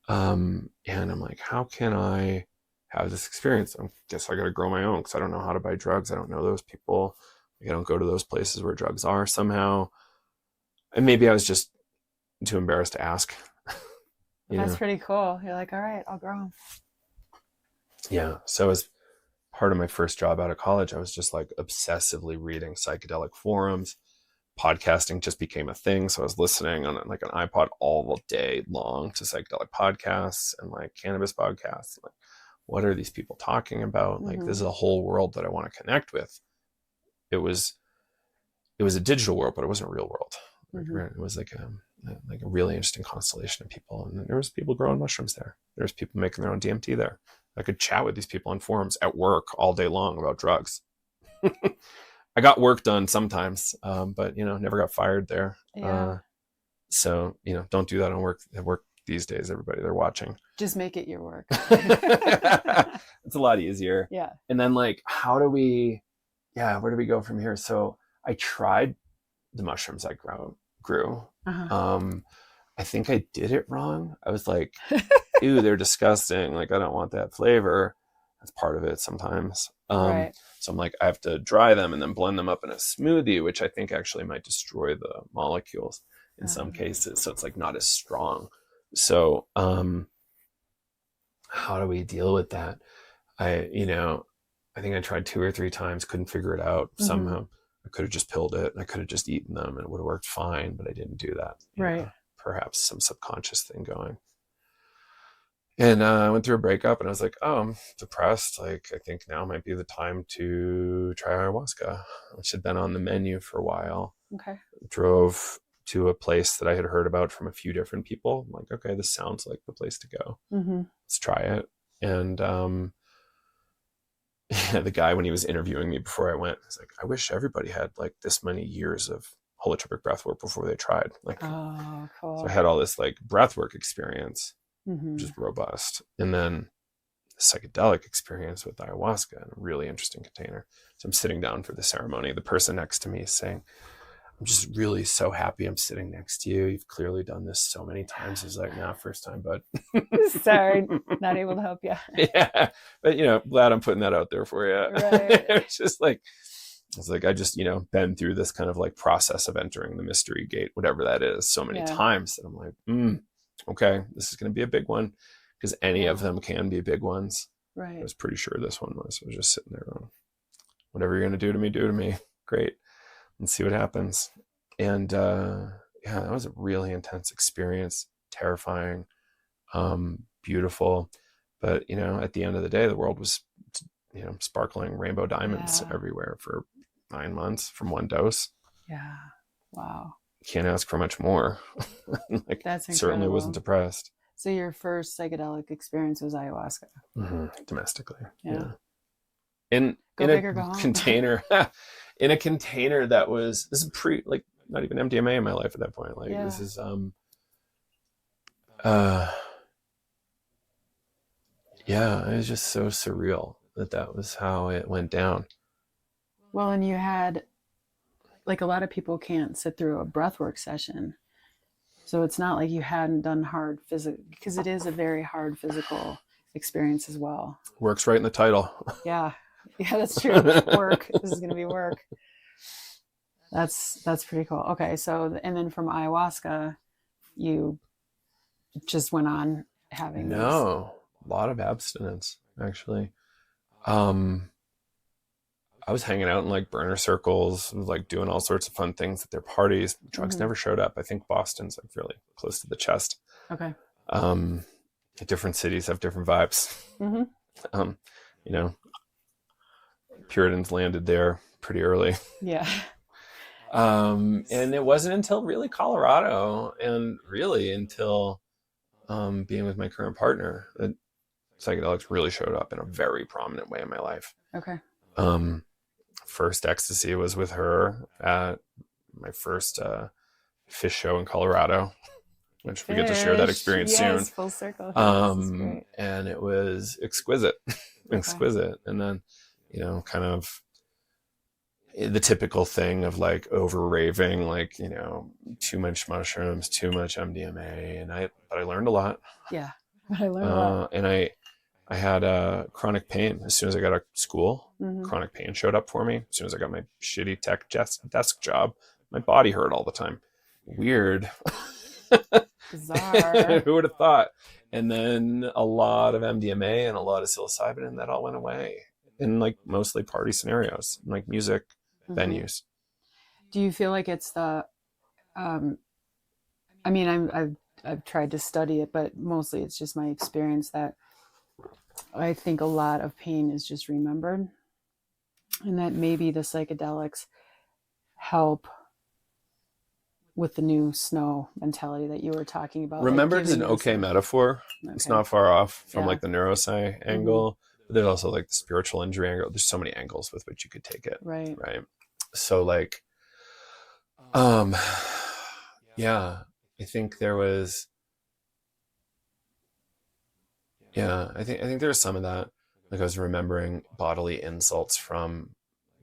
And I'm like, how can I have this experience? I guess I got to grow my own because I don't know how to buy drugs. I don't know those people. Like, I don't go to those places where drugs are somehow. And maybe I was just too embarrassed to ask. That's pretty cool. You're like, all right, I'll grow them. Yeah. So as part of my first job out of college, I was just like obsessively reading psychedelic forums. Podcasting just became a thing. So I was listening on like an iPod all day long to psychedelic podcasts and like cannabis podcasts. Like, what are these people talking about? Like, this is a whole world that I want to connect with. It was a digital world, but it wasn't a real world. It was like a really interesting constellation of people. And there was people growing mushrooms there. There was people making their own DMT there. I could chat with these people on forums at work all day long about drugs. I got work done sometimes, but never got fired there. Yeah. So don't do that at work these days. Everybody, they're watching. Just make it your work. It's a lot easier. Yeah. And then like, where do we go from here? So I tried the mushrooms I grew. I think I did it wrong. I was like, ew, they're disgusting. Like, I don't want that flavor. That's part of it sometimes. Right. So I'm like, I have to dry them and then blend them up in a smoothie, which I think actually might destroy the molecules in some cases. So it's like not as strong. So how do we deal with that? I think I tried 2 or 3 times, couldn't figure it out. Somehow I could have just pilled it and I could have just eaten them and it would have worked fine, but I didn't do that. Right. Perhaps some subconscious thing going. And I went through a breakup and I was like, oh, I'm depressed. Like, I think now might be the time to try ayahuasca, which had been on the menu for a while. Okay. Drove to a place that I had heard about from a few different people. I'm like, okay, this sounds like the place to go. Let's try it. And the guy, when he was interviewing me before I went, was like, I wish everybody had like this many years of holotropic breathwork before they tried. Like, oh, cool. So I had all this like breathwork experience, which is robust. And then the psychedelic experience with ayahuasca in a really interesting container. So I'm sitting down for the ceremony. The person next to me is saying, I'm just really so happy I'm sitting next to you. You've clearly done this so many times. He's like, nah, first time, bud. Sorry, not able to help you. Yeah. But, glad I'm putting that out there for you. Right. It's just like, I just, been through this kind of like process of entering the mystery gate, whatever that is, so many times that I'm like, okay, this is going to be a big one, because any of them can be big ones. Right. I was pretty sure this one was. I was just sitting there going, whatever you're going to do to me. Great. And see what happens. And that was a really intense experience, terrifying, beautiful. But, at the end of the day, the world was, sparkling rainbow diamonds everywhere for 9 months from one dose. Yeah. Wow. Can't ask for much more. Like, that's incredible. Certainly wasn't depressed. So your first psychedelic experience was ayahuasca? Domestically. Yeah. In big or a go home. container, in a container that was, this is like not even MDMA in my life at that point. Like this is, it was just so surreal that was how it went down. Well, and you had, like, a lot of people can't sit through a breathwork session. So it's not like you hadn't done hard physical, because it is a very hard physical experience as well. Works right in the title. Yeah, that's true. Work. This is going to be work. That's pretty cool. Okay, so, and then from ayahuasca, you just went on having a lot of abstinence, actually. I was hanging out in like burner circles, like doing all sorts of fun things at their parties. Drugs never showed up. I think Boston's like really close to the chest. Okay. Different cities have different vibes. Puritans landed there pretty early. Yeah. And it wasn't until really Colorado and really until being with my current partner that psychedelics really showed up in a very prominent way in my life. Okay. First ecstasy was with her at my first fish show in Colorado, which we get to share that experience soon. Full circle. And it was exquisite. Exquisite. And then, you know, kind of the typical thing of like over raving, like, you know, too much mushrooms, too much MDMA. But I learned a lot. Yeah. But I learned a lot. And I had chronic pain. As soon as I got out of school, chronic pain showed up for me. As soon as I got my shitty tech desk job, my body hurt all the time. Weird. Bizarre. Who would have thought? And then a lot of MDMA and a lot of psilocybin, and that all went away in like mostly party scenarios, like music venues. Do you feel like it's the? I mean, I've tried to study it, but mostly it's just my experience that I think a lot of pain is just remembered, and that maybe the psychedelics help with the new snow mentality that you were talking about. Remembered is an okay metaphor. Okay. It's not far off from like the neurosci angle, but there's also like the spiritual injury angle. There's so many angles with which you could take it. Right. So like, yeah, I think there was, I think there was some of that. Like I was remembering bodily insults from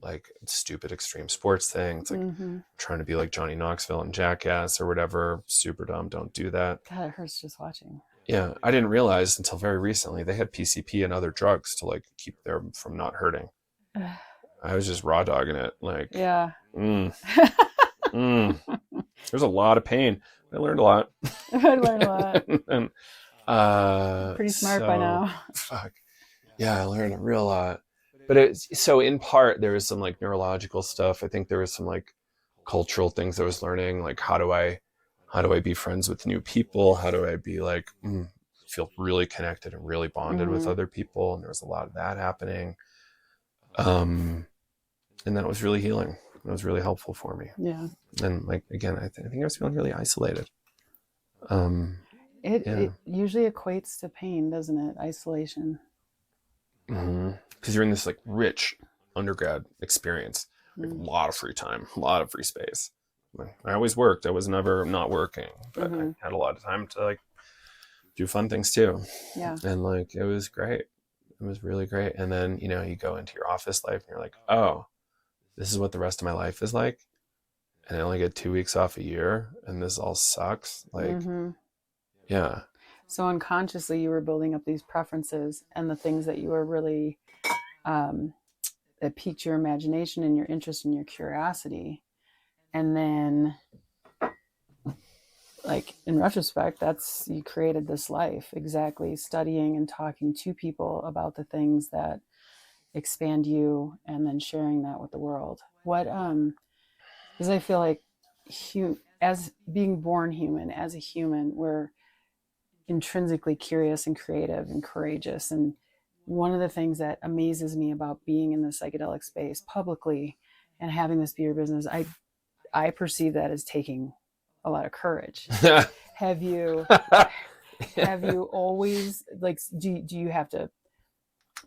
like stupid extreme sports things, like trying to be like Johnny Knoxville and Jackass or whatever. Super dumb. Don't do that. God, it hurts just watching. Yeah. I didn't realize until very recently they had PCP and other drugs to like keep them from not hurting. I was just raw dogging it. Like, there's a lot of pain. I learned a lot. And, pretty smart by now. Fuck. Yeah, I learned a real lot. But so in part, there was some like neurological stuff. I think there was some like cultural things I was learning. Like, how do I be friends with new people? How do I be like, feel really connected and really bonded with other people? And there was a lot of that happening. And that was really healing. It was really helpful for me. Yeah. And like, again, I think I was feeling really isolated. It usually equates to pain, doesn't it? Isolation. Because you're in this like rich undergrad experience, like a lot of free time, a lot of free space. I always worked. I was never not working, but I had a lot of time to like do fun things too. Yeah. And like, it was great. It was really great. And then, you know, you go into your office life and you're like, oh, this is what the rest of my life is like. And I only get 2 weeks off a year and this all sucks. Like, yeah. So unconsciously you were building up these preferences and the things that you were really, that piqued your imagination and your interest and your curiosity. And then like in retrospect, you created this life, exactly studying and talking to people about the things that expand you and then sharing that with the world. What, because I feel like as being born human, as a human, we're intrinsically curious and creative and courageous. And one of the things that amazes me about being in the psychedelic space publicly and having this be your business, I perceive that as taking a lot of courage. Have you always like, do you have to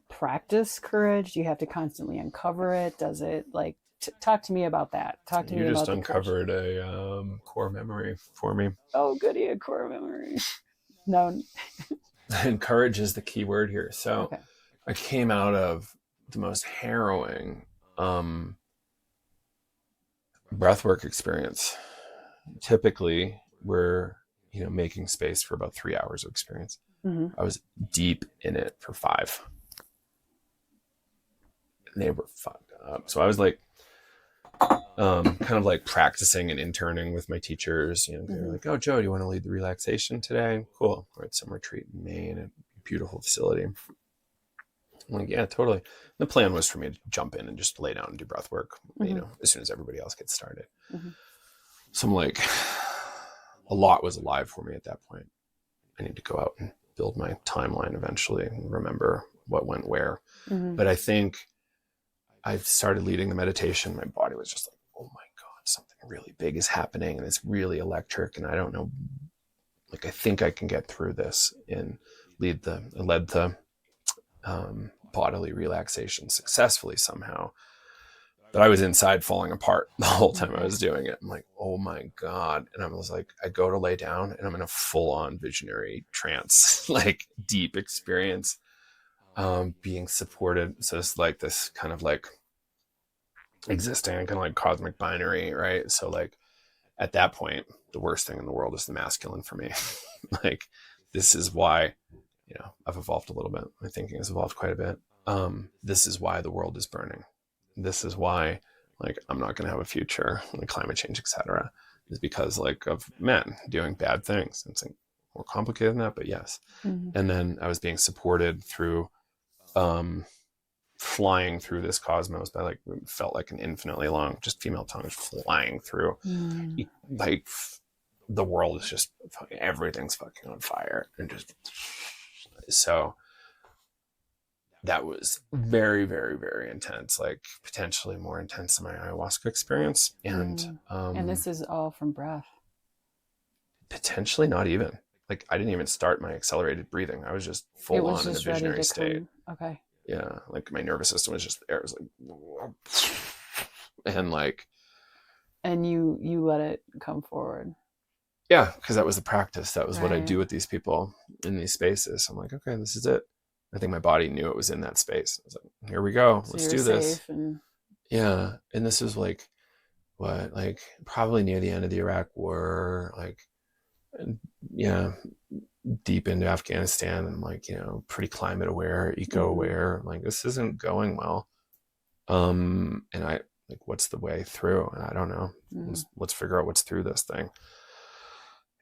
practice courage? Do you have to constantly uncover it? Does it like, talk to me about that. Talk to me about You just uncovered a core memory for me. Oh, goody, a core memory. No. And courage is the key word here. So I came out of the most harrowing breathwork experience. Typically, we're making space for about 3 hours of experience. I was deep in it for 5. And they were fucked up. So I was like, kind of like practicing and interning with my teachers. They're like, "Oh, Joe, do you want to lead the relaxation today?" Cool. We're at some retreat in Maine, a beautiful facility. I'm like, yeah, totally. The plan was for me to jump in and just lay down and do breath work, as soon as everybody else gets started. So I'm like, a lot was alive for me at that point. I need to go out and build my timeline eventually and remember what went where. But I think I started leading the meditation. My body was just like, oh my God, something really big is happening and it's really electric. And I don't know, like, I think I can get through this and led the bodily relaxation successfully somehow. But I was inside falling apart the whole time I was doing it. I'm like, oh my God. And I was like, I go to lay down and I'm in a full on visionary trance, like deep experience, being supported. So it's like this kind of like existing kind of like cosmic binary, right? So like at that point, the worst thing in the world is the masculine for me. Like, this is why, I've evolved a little bit. My thinking has evolved quite a bit. This is why the world is burning. This is why, like, I'm not going to have a future, like climate change, etc. Is because like of men doing bad things. It's like more complicated than that, but yes. Mm-hmm. And then I was being supported through flying through this cosmos by like, felt like an infinitely long, just female tongues flying through. Like the world is just everything's fucking on fire, and just so. That was very, very, very intense, like potentially more intense than my ayahuasca experience. And this is all from breath. Potentially not even. Like, I didn't even start my accelerated breathing. I was just full on in a visionary state. Okay. Yeah. Like my nervous system was just there. It was like, and like. And you let it come forward. Yeah. Because that was the practice. That was what I do with these people in these spaces. I'm like, okay, this is it. I think my body knew it was in that space. I was like, here we go. So let's do this. Yeah. And this was like, what, like probably near the end of the Iraq war, like, yeah, deep into Afghanistan, and like, pretty climate aware, eco aware. Like, this isn't going well. And I like, what's the way through? And I don't know. Let's figure out what's through this thing.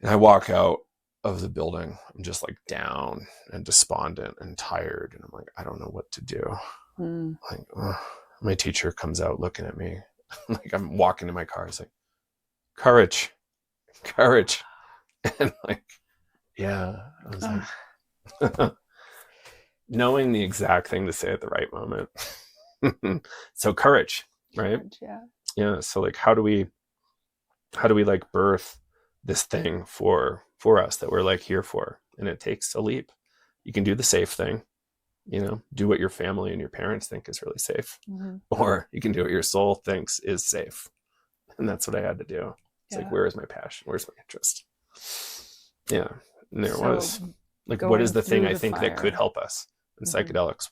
And I walk out of the building. I'm just like down and despondent and tired. And I'm like, I don't know what to do. Like, my teacher comes out looking at me. Like, I'm walking to my car. It's like, courage. And like, yeah, I was like, knowing the exact thing to say at the right moment. So courage, right? Yeah. So like, how do we like birth this thing for us that we're like here for? And it takes a leap. You can do the safe thing, do what your family and your parents think is really safe, or you can do what your soul thinks is safe. And that's what I had to do. It's like, where is my passion? Where's my interest? Yeah. And there was like, what is the thing I think that could help us? And psychedelics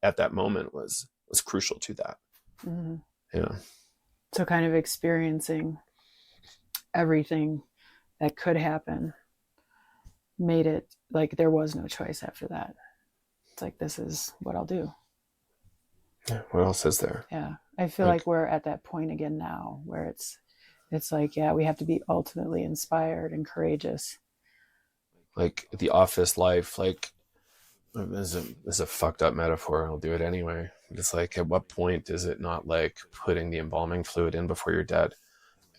at that moment was crucial to that. Yeah. So kind of experiencing everything that could happen made it like there was no choice after that. It's like, this is what I'll do. Yeah. What else is there? Yeah. I feel like we're at that point again now where it's like, yeah, we have to be ultimately inspired and courageous. Like the office life, like, is a fucked up metaphor. I'll do it anyway. It's like, at what point is it not like putting the embalming fluid in before you're dead?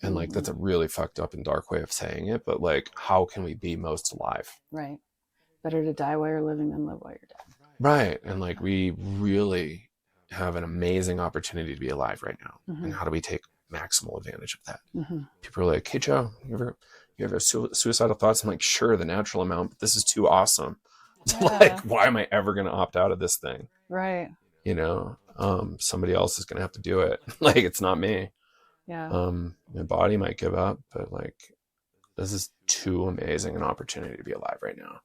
And like, that's a really fucked up and dark way of saying it, but like, how can we be most alive? Right. Better to die while you're living than live while you're dead. Right. And like, we really have an amazing opportunity to be alive right now. And how do we take maximal advantage of that? People are like, hey Joe, you ever suicidal thoughts? I'm like, sure, the natural amount, but this is too awesome. Like, why am I ever going to opt out of this thing? Right. Somebody else is going to have to do it. Like, it's not me. Yeah. My body might give up, but like, this is too amazing an opportunity to be alive right now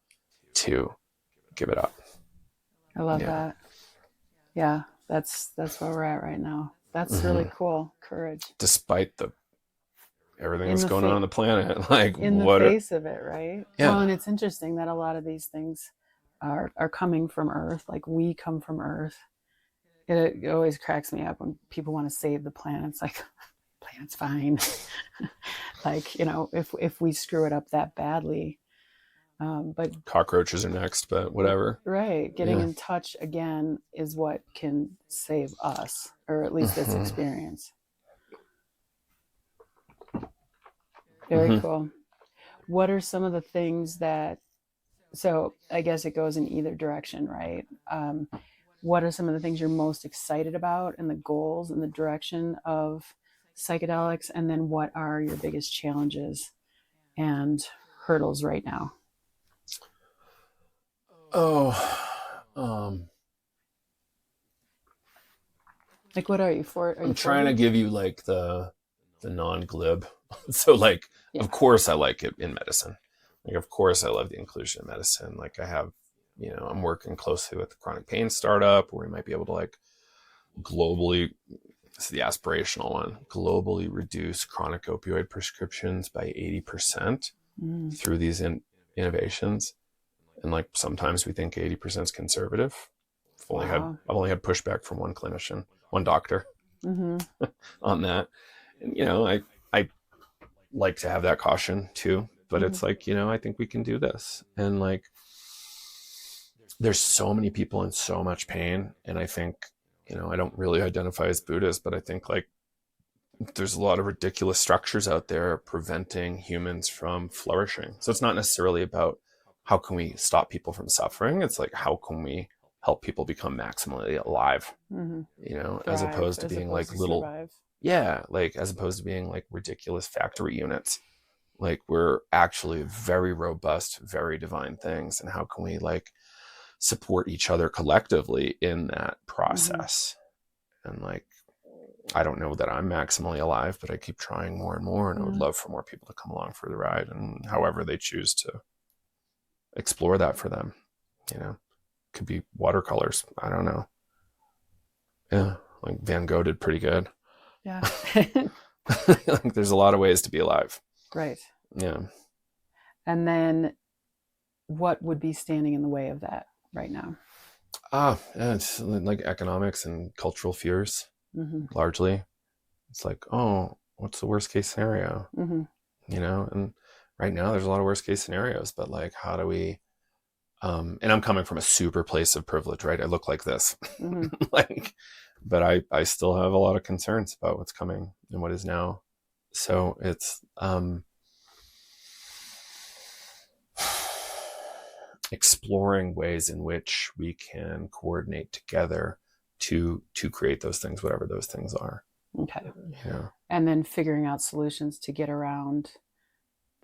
to give it up. I love that. Yeah. That's where we're at right now. That's really cool. Courage. Despite everything that's going on the planet, like, in the face of it, right? Yeah. Well, and it's interesting that a lot of these things are coming from Earth. Like, we come from Earth. It always cracks me up when people want to save the planet. It's like, planet's fine. Like, if we screw it up that badly, but cockroaches are next, but whatever. Right. Getting in touch again is what can save us, or at least this experience. Very cool. What are some of the things so I guess it goes in either direction, right? what are some of the things you're most excited about and the goals and the direction of psychedelics? And then what are your biggest challenges and hurdles right now? Like, what are you for? Are you I'm trying 40? to give you like the non-glib. So like, Yeah. of course I like it in medicine. Like, of course I love the inclusion of medicine. Like I have, I'm working closely with the chronic pain startup where we might be able to like globally, this is the aspirational one, globally reduce chronic opioid prescriptions by 80% through these innovations. And like, sometimes we think 80% is conservative. I've only had pushback from one clinician, one doctor on that. And, I like to have that caution too, but it's like, I think we can do this. And like, there's so many people in so much pain. And I think, I don't really identify as Buddhist, but I think like there's a lot of ridiculous structures out there preventing humans from flourishing. So it's not necessarily about how can we stop people from suffering. It's like, how can we help people become maximally alive, as opposed to being like little, survive. Like as opposed to being like ridiculous factory units. Like we're actually very robust, very divine things. And how can we like support each other collectively in that process? And like, I don't know that I'm maximally alive, but I keep trying more and more. And I would love for more people to come along for the ride, and however they choose to explore that for them, could be watercolors. I don't know. Yeah. Like Van Gogh did pretty good. Yeah. Like there's a lot of ways to be alive. Right. Yeah. And then what would be standing in the way of that right now? It's like economics and cultural fears, largely. It's like, oh, what's the worst case scenario? And right now there's a lot of worst case scenarios, but like, how do we, and I'm coming from a super place of privilege, right? I look like this, like, but I still have a lot of concerns about what's coming and what is now. So it's, exploring ways in which we can coordinate together to create those things, whatever those things are. Okay. And then figuring out solutions to get around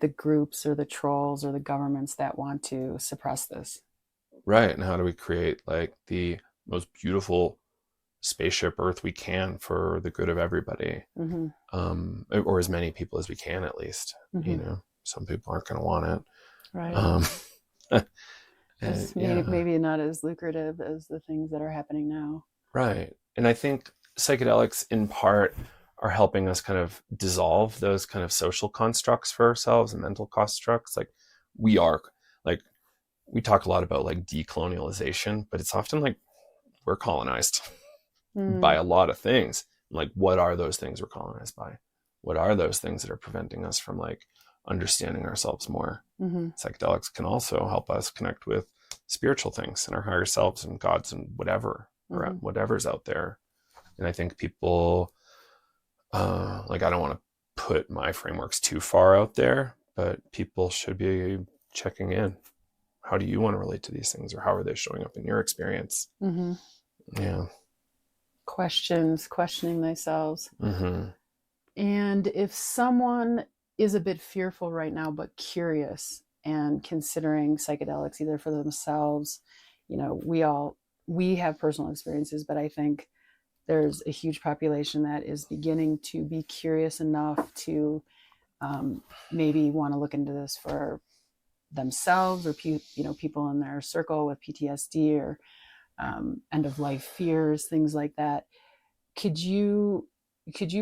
the groups or the trolls or the governments that want to suppress this. Right. And how do we create like the most beautiful spaceship Earth we can for the good of everybody, or as many people as we can, at least. Some people aren't going to want it, right? It's maybe not as lucrative as the things that are happening now, right? And I think psychedelics in part are helping us kind of dissolve those kind of social constructs for ourselves and mental constructs. Like we talk a lot about like decolonialization, but it's often like we're colonized by a lot of things. Like, what are those things we're colonized by? What are those things that are preventing us from like understanding ourselves more? Psychedelics can also help us connect with spiritual things and our higher selves and gods and whatever, or whatever's out there. And I think people, like, I don't want to put my frameworks too far out there, but people should be checking in. How do you want to relate to these things, or how are they showing up in your experience? Yeah. Questioning themselves. And if someone is a bit fearful right now, but curious and considering psychedelics either for themselves, we have personal experiences, but I think there's a huge population that is beginning to be curious enough to maybe want to look into this for themselves, or people in their circle with PTSD or end of life fears, things like that. Could you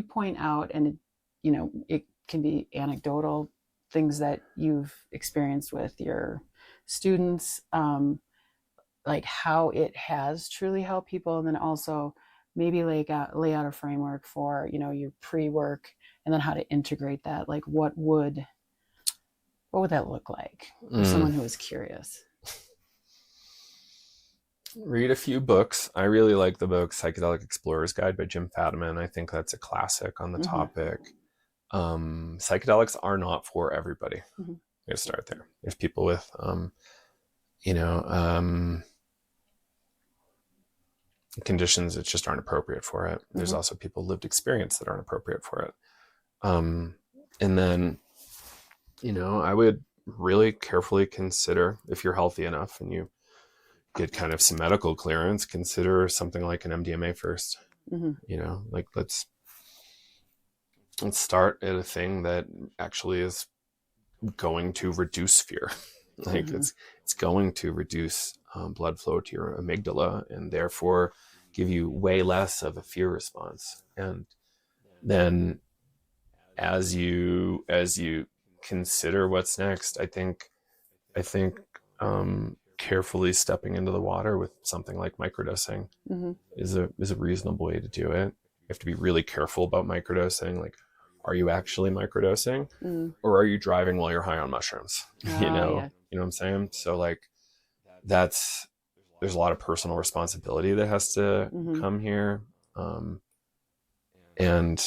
point out, and it can be anecdotal, things that you've experienced with your students, like how it has truly helped people, and then also maybe lay out a framework for your pre-work, and then how to integrate that. Like what would that look like for someone who is curious? Read a few books. I really like the book Psychedelic Explorer's Guide by Jim Fadiman. I think that's a classic on the topic. Psychedelics are not for everybody. We have to start there. There's people with conditions that just aren't appropriate for it. There's also people lived experience that aren't appropriate for it. And then, I would really carefully consider, if you're healthy enough and you get kind of some medical clearance, consider something like an MDMA first. Like let's start at a thing that actually is going to reduce fear. Like it's going to reduce blood flow to your amygdala and therefore give you way less of a fear response. And then as you consider what's next, I think carefully stepping into the water with something like microdosing is a reasonable way to do it. You have to be really careful about microdosing. Like, are you actually microdosing or are you driving while you're high on mushrooms? You know what I'm saying? So like there's a lot of personal responsibility that has to come here. And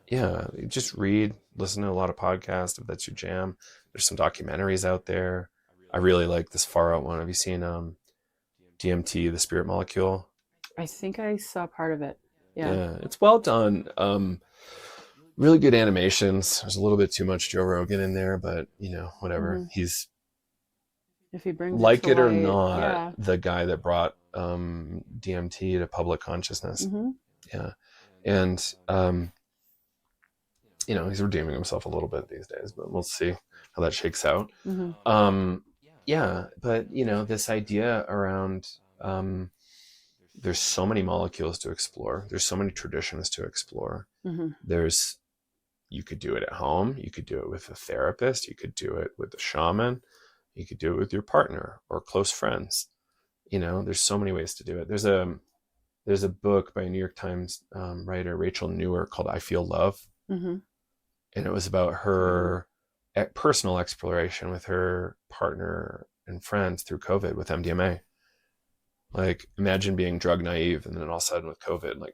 yeah, just listen to a lot of podcasts if that's your jam. There's some documentaries out there. I really like this far out one. Have you seen DMT, the spirit molecule? I think I saw part of it. Yeah, it's well done. Really good animations. There's a little bit too much Joe Rogan in there, but whatever. He's, if he brings like it or light, not, the guy that brought DMT to public consciousness. Yeah. And he's redeeming himself a little bit these days, but we'll see how that shakes out. Yeah, but this idea around there's so many molecules to explore. There's so many traditions to explore. You could do it at home. You could do it with a therapist. You could do it with a shaman. You could do it with your partner or close friends. There's so many ways to do it. There's a book by a New York Times writer, Rachel Newer, called I Feel Love. And it was about her personal exploration with her partner and friends through COVID with MDMA. Like, imagine being drug naive and then all of a sudden with COVID, like,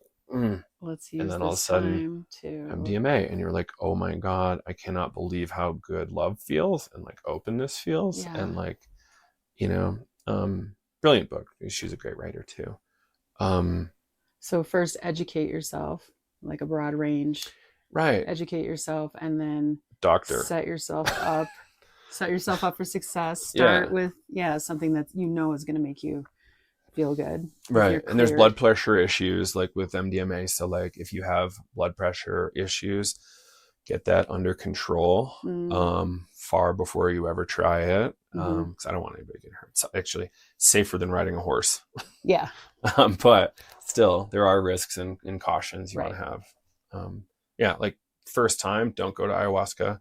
let's use, and then all of a sudden MDMA, and you're like, oh my God, I cannot believe how good love feels and like openness feels. And like, brilliant book. She's a great writer too. So first educate yourself, like a broad range. Right. Educate yourself and then set yourself up for success. Start with something that is going to make you feel good. Right. And there's blood pressure issues like with MDMA. So like if you have blood pressure issues, get that under control far before you ever try it. Because I don't want anybody getting hurt. It's actually safer than riding a horse. Yeah. But still, there are risks and cautions you want to have. Like first time, don't go to ayahuasca.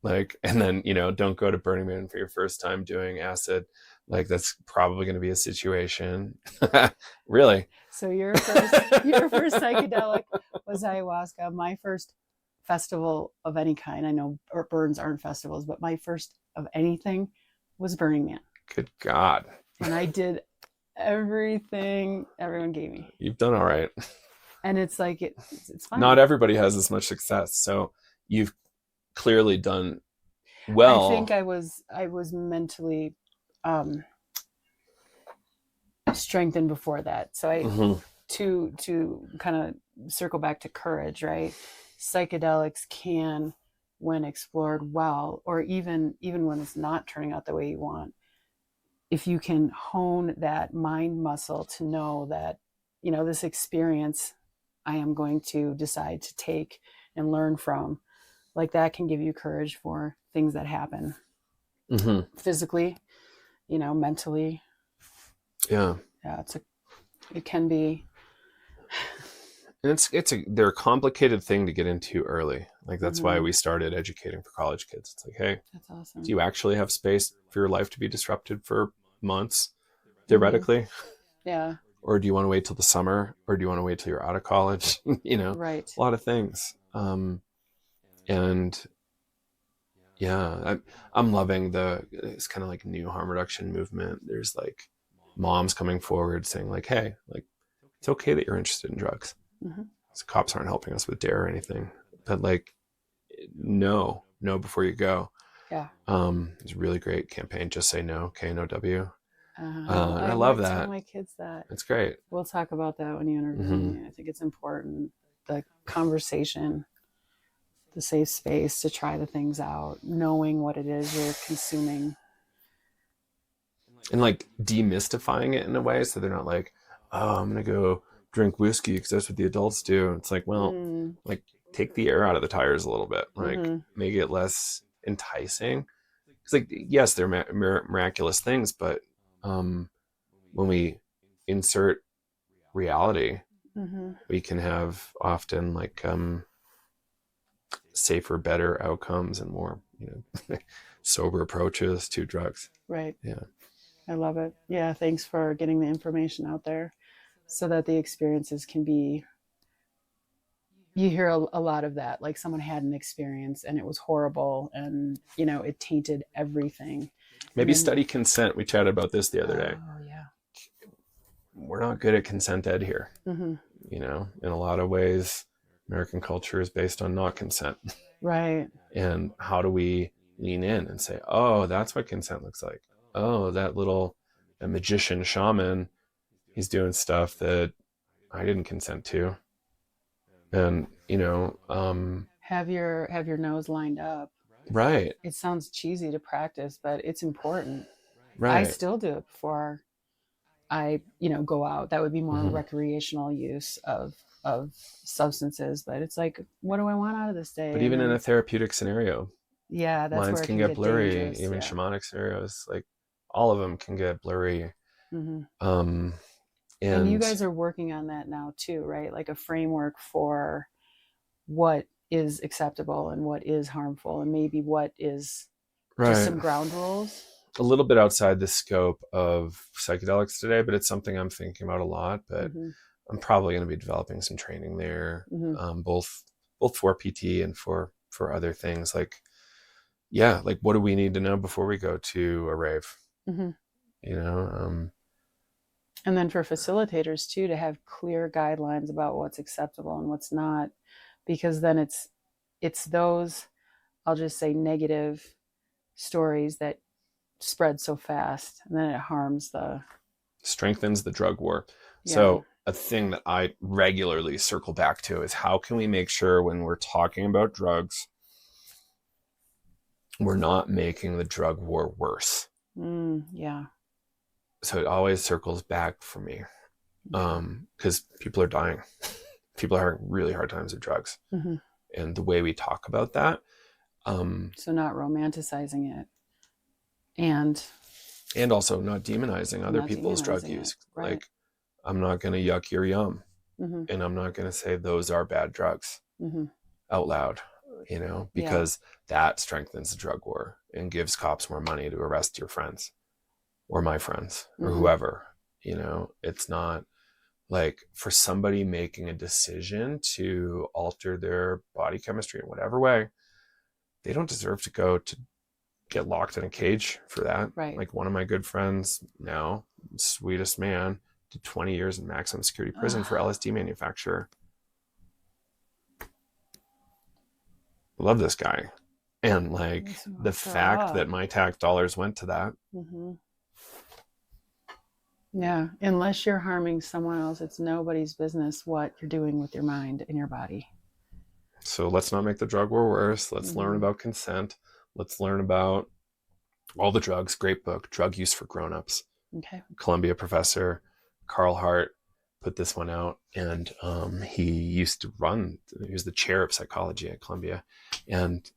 Like, and then, don't go to Burning Man for your first time doing acid. Like that's probably going to be a situation. Really. So your first psychedelic was ayahuasca. My first festival of any kind, I know burns aren't festivals, but my first of anything was Burning Man. Good God. And I did everything everyone gave me. You've done all right. And it's like, it's fine. Not everybody has as much success. So you've clearly done well. I think I was mentally strengthened before that. So to kind of circle back to courage, right? Psychedelics can, when explored well, or even when it's not turning out the way you want, if you can hone that mind muscle to know that, this experience I am going to decide to take and learn from, like that can give you courage for things that happen physically, mentally. Yeah. It can be. And they're a complicated thing to get into early. Like that's why we started educating for college kids. It's like, hey, that's awesome. Do you actually have space for your life to be disrupted for months, theoretically? Yeah. Or do you want to wait till the summer? Or do you want to wait till you're out of college? Right. A lot of things. And yeah, I'm loving it's kind of like new harm reduction movement. There's like moms coming forward saying like, hey, like it's okay that you're interested in drugs. So cops aren't helping us with DARE or anything, but like, no before you go. Yeah. It's a really great campaign. Just say no, KNOW. And I love that. Tell my kids that. It's great. We'll talk about that when you interview me. I think it's important. The conversation, the safe space to try the things out, knowing what it is you're consuming. And like demystifying it in a way so they're not like, oh, I'm going to go drink whiskey because that's what the adults do. It's like, well, like take the air out of the tires a little bit, like make it less enticing. It's like, yes, they're miraculous things, but when we insert reality, we can have often like safer, better outcomes and more, sober approaches to drugs. Right. Yeah. I love it. Yeah. Thanks for getting the information out there so that the experiences can be, you hear a lot of that, like someone had an experience and it was horrible and, it tainted everything. Maybe study consent. We chatted about this the other day. Oh, yeah. We're not good at consent ed here. In a lot of ways, American culture is based on not consent. Right. And how do we lean in and say, oh, that's what consent looks like. Oh, that magician shaman, he's doing stuff that I didn't consent to. And, have your nose lined up. Right. It sounds cheesy to practice, but it's important. Right. I still do it before I, go out. That would be more recreational use of substances, but it's like, what do I want out of this day? But even in a therapeutic scenario, that's lines where it can get blurry. dangerous. Even shamanic scenarios, like all of them can get blurry. And you guys are working on that now too, right? Like a framework for what is acceptable and what is harmful, and maybe what is just some ground rules. A little bit outside the scope of psychedelics today, but it's something I'm thinking about a lot. But I'm probably going to be developing some training there, both for PT and for other things. Like what do we need to know before we go to a rave? And then for facilitators too, to have clear guidelines about what's acceptable and what's not, because then it's those, I'll just say, negative stories that spread so fast, and then it strengthens the drug war. So a thing that I regularly circle back to is how can we make sure when we're talking about drugs, we're not making the drug war worse. So it always circles back for me, because people are dying. People are having really hard times with drugs. And the way we talk about that. So not romanticizing it. And also not demonizing other people's drug use. Right. Like, I'm not going to yuck your yum. And I'm not going to say those are bad drugs out loud, because that strengthens the drug war and gives cops more money to arrest your friends or my friends or whoever. It's not like for somebody making a decision to alter their body chemistry in whatever way, they don't deserve to go to get locked in a cage for that. Right. Like one of my good friends now, sweetest man, did 20 years in maximum security prison for LSD manufacture. Love this guy. And like the fact that my tax dollars went to that. Yeah. Unless you're harming someone else, it's nobody's business what you're doing with your mind and your body. So let's not make the drug war worse. Let's learn about consent. Let's learn about all the drugs. Great book, Drug Use for Grownups. Okay. Columbia professor Carl Hart put this one out, and he was the chair of psychology at Columbia, and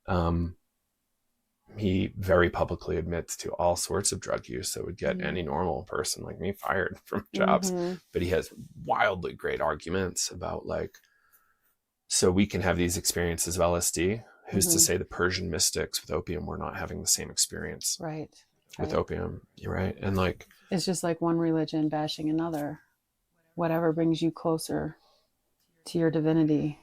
he very publicly admits to all sorts of drug use that would get any normal person like me fired from jobs. But he has wildly great arguments about so we can have these experiences of LSD. Who's to say the Persian mystics with opium were not having the same experience with opium, right? And it's just like one religion bashing another. Whatever brings you closer to your divinity.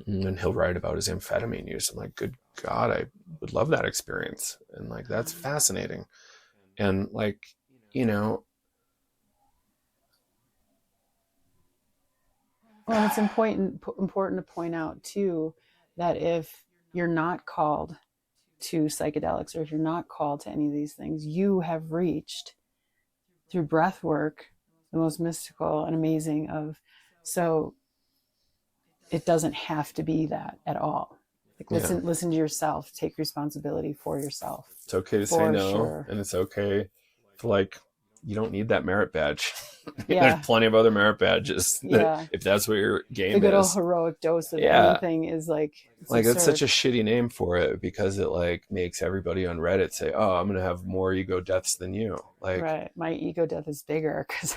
And he'll write about his amphetamine use. I'm like, good God, I would love that experience. And that's fascinating. And well, it's important to point out too, that if you're not called to psychedelics, or if you're not called to any of these things, you have reached through breath work, the most mystical and amazing so it doesn't have to be that at all. Like listen to yourself, take responsibility for yourself. It's okay to say no, and it's okay to like, you don't need that merit badge. There's plenty of other merit badges if that's what your game is. The good old heroic dose of anything is like it's such a shitty name for it, because it like makes everybody on Reddit say, oh, I'm gonna have more ego deaths than you. Like, right, my ego death is bigger because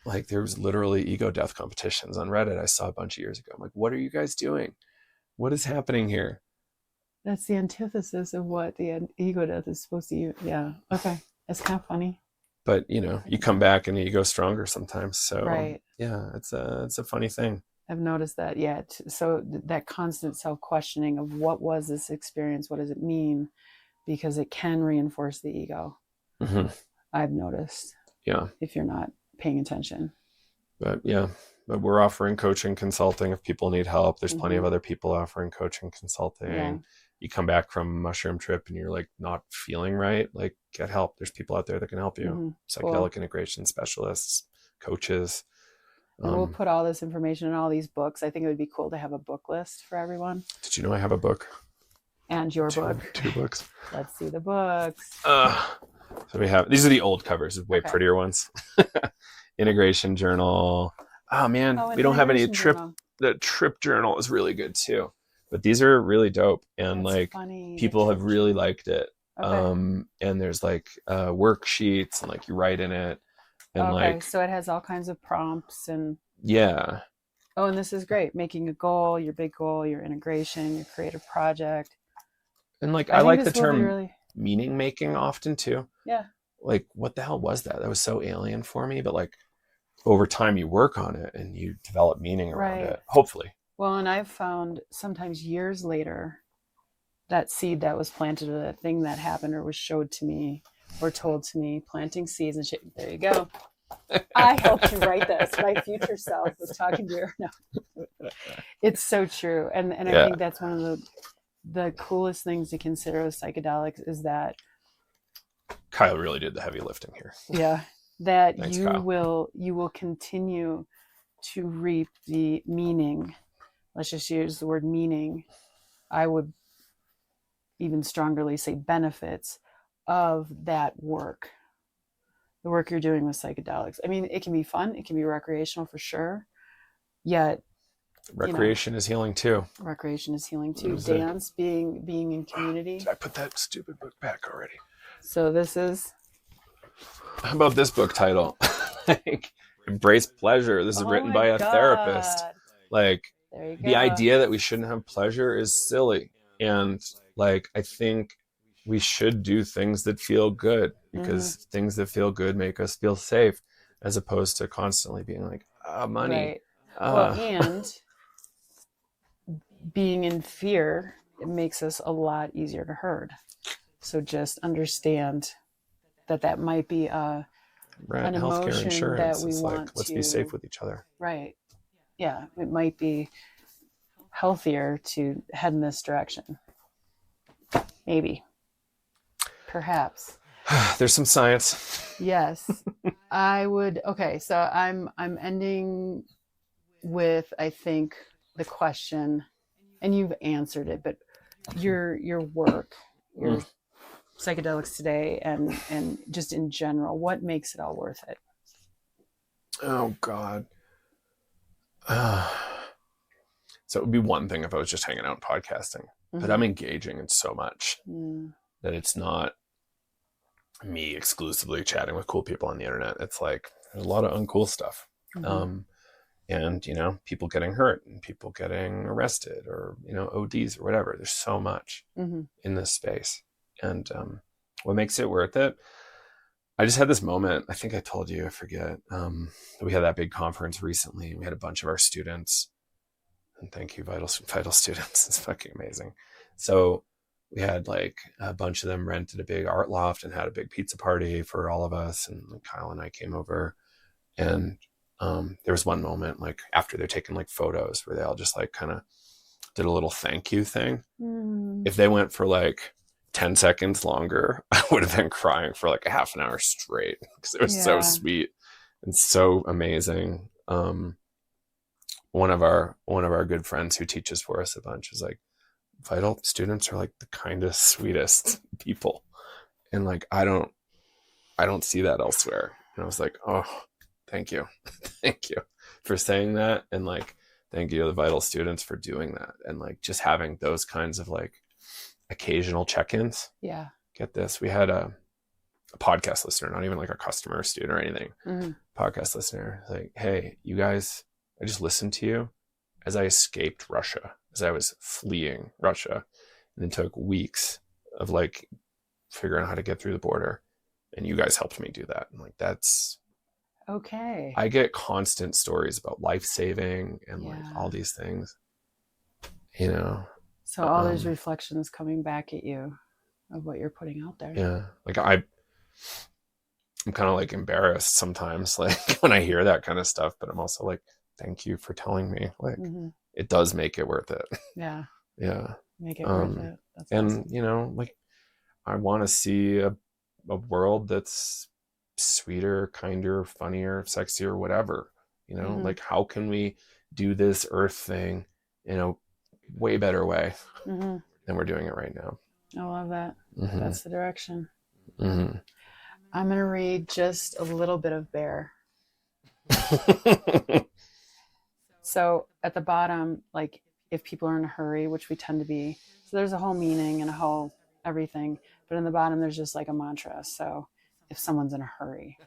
like there was literally ego death competitions on Reddit I saw a bunch of years ago. I'm like, what are you guys doing? What is happening here? That's the antithesis of what the ego death is supposed to use. Yeah. Okay. It's kind of funny. But you come back and you go stronger sometimes. So right. Yeah, it's a funny thing. I've noticed that. Yeah. So that constant self-questioning of what was this experience? What does it mean? Because it can reinforce the ego. Mm-hmm. I've noticed. Yeah. If you're not paying attention. But we're offering coaching, consulting if people need help. There's plenty of other people offering coaching, consulting. Yeah. You come back from a mushroom trip and you're like not feeling right, like get help. There's people out there that can help you. Psychedelic integration specialists, coaches. And we'll put all this information in all these books. I think it would be cool to have a book list for everyone. Did you know I have a book? And your book. 2 books. Let's see the books. So we have, these are the old covers, way prettier ones. Integration journal. Oh man, we don't have any trip. Journal. The trip journal is really good too. But these are really dope, and that's like funny. People have really liked it. Okay. And there's like worksheets, and like you write in it, and like so it has all kinds of prompts and yeah. Oh, and this is great. Making a goal, your big goal, your integration, your creative project. And like I like the term meaning making often too. Yeah. Like what the hell was that? That was so alien for me. But like over time you work on it and you develop meaning around it. Hopefully. Well, and I've found sometimes years later, that seed that was planted or that thing that happened or was showed to me or told to me, planting seeds and shit. There you go. I helped you write this. My future self was talking to you. No, it's so true. And I think that's one of the coolest things to consider with psychedelics is that Kyle really did the heavy lifting here. Yeah. That Thanks, you Kyle. will continue to reap the meaning. Let's just use the word meaning. I would even strongly say benefits of that work. The work you're doing with psychedelics. I mean, it can be fun. It can be recreational for sure. Yet recreation is healing too. Recreation is healing too. Dance, being in community. Did I put that stupid book back already? So this is. How about this book title? Like, Embrace Pleasure. This is written by a therapist. Like, the idea that we shouldn't have pleasure is silly. And like, I think we should do things that feel good because things that feel good make us feel safe, as opposed to constantly being like, money. Right. Well, and being in fear, it makes us a lot easier to hurt. So just understand that might be an healthcare insurance. that we want like, let's be safe with each other. Right. Yeah. It might be healthier to head in this direction. Maybe. Perhaps. There's some science. Yes. I would. Okay. So I'm ending with, I think, the question, and you've answered it, but your work, your Psychedelics Today, and just in general, what makes it all worth it? Oh God. So it would be one thing if I was just hanging out and podcasting, but I'm engaging in so much that it's not me exclusively chatting with cool people on the internet. It's like there's a lot of uncool stuff. And people getting hurt and people getting arrested or ODs or whatever. There's so much in this space. And what makes it worth it? I just had this moment. I think I told you, I forget. We had that big conference recently. We had a bunch of our students, and thank you, Vital students. It's fucking amazing. So we had like a bunch of them rented a big art loft and had a big pizza party for all of us. And Kyle and I came over, and there was one moment like after they're taking like photos where they all just like kind of did a little thank you thing. If they went for like 10 seconds longer, I would have been crying for like a half an hour straight because it was so sweet and so amazing. One of our good friends who teaches for us a bunch is like, Vital students are like the kindest, sweetest people. And like, I don't see that elsewhere. And I was like, oh, thank you. Thank you for saying that. And like, thank you to the Vital students for doing that. And like, just having those kinds of like occasional check-ins. Yeah. Get this. We had a podcast listener, not even like a customer or student or anything. Podcast listener, like, hey, you guys, I just listened to you as I escaped Russia, as I was fleeing Russia, and it took weeks of like figuring out how to get through the border, and you guys helped me do that. And like, that's okay. I get constant stories about life-saving and like all these things, you know. So all those reflections coming back at you of what you're putting out there. Yeah. Like I'm kind of like embarrassed sometimes, like when I hear that kind of stuff, but I'm also like, thank you for telling me. Like it does make it worth it. Yeah. Yeah. Make it worth it. That's and awesome. you know, like I want to see a world that's sweeter, kinder, funnier, sexier, whatever, you know, like how can we do this earth thing in a way better way than we're doing it right now. I love that. That's the direction. I'm going to read just a little bit of Bear. So at the bottom, like if people are in a hurry, which we tend to be, so there's a whole meaning and a whole everything, but in the bottom, there's just like a mantra. So if someone's in a hurry,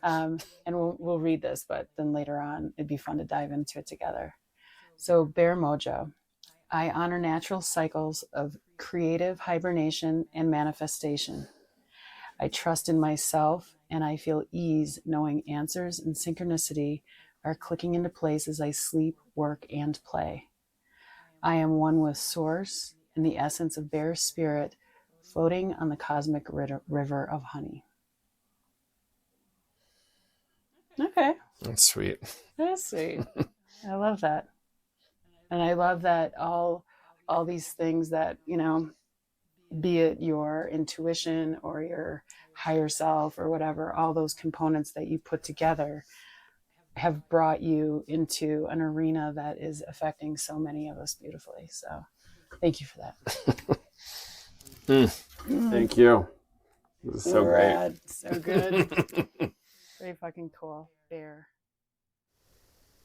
and we'll read this, but then later on, it'd be fun to dive into it together. So Bear Mojo, I honor natural cycles of creative hibernation and manifestation. I trust in myself and I feel ease knowing answers and synchronicity are clicking into place as I sleep, work, and play. I am one with Source and the essence of Bear spirit floating on the cosmic river of honey. Okay. That's sweet. That's sweet. I love that. And I love that all these things that, you know, be it your intuition or your higher self or whatever, all those components that you put together have brought you into an arena that is affecting so many of us beautifully. So thank you for that. Thank you. This is so Rad. great. So good. Very fucking cool. Bear.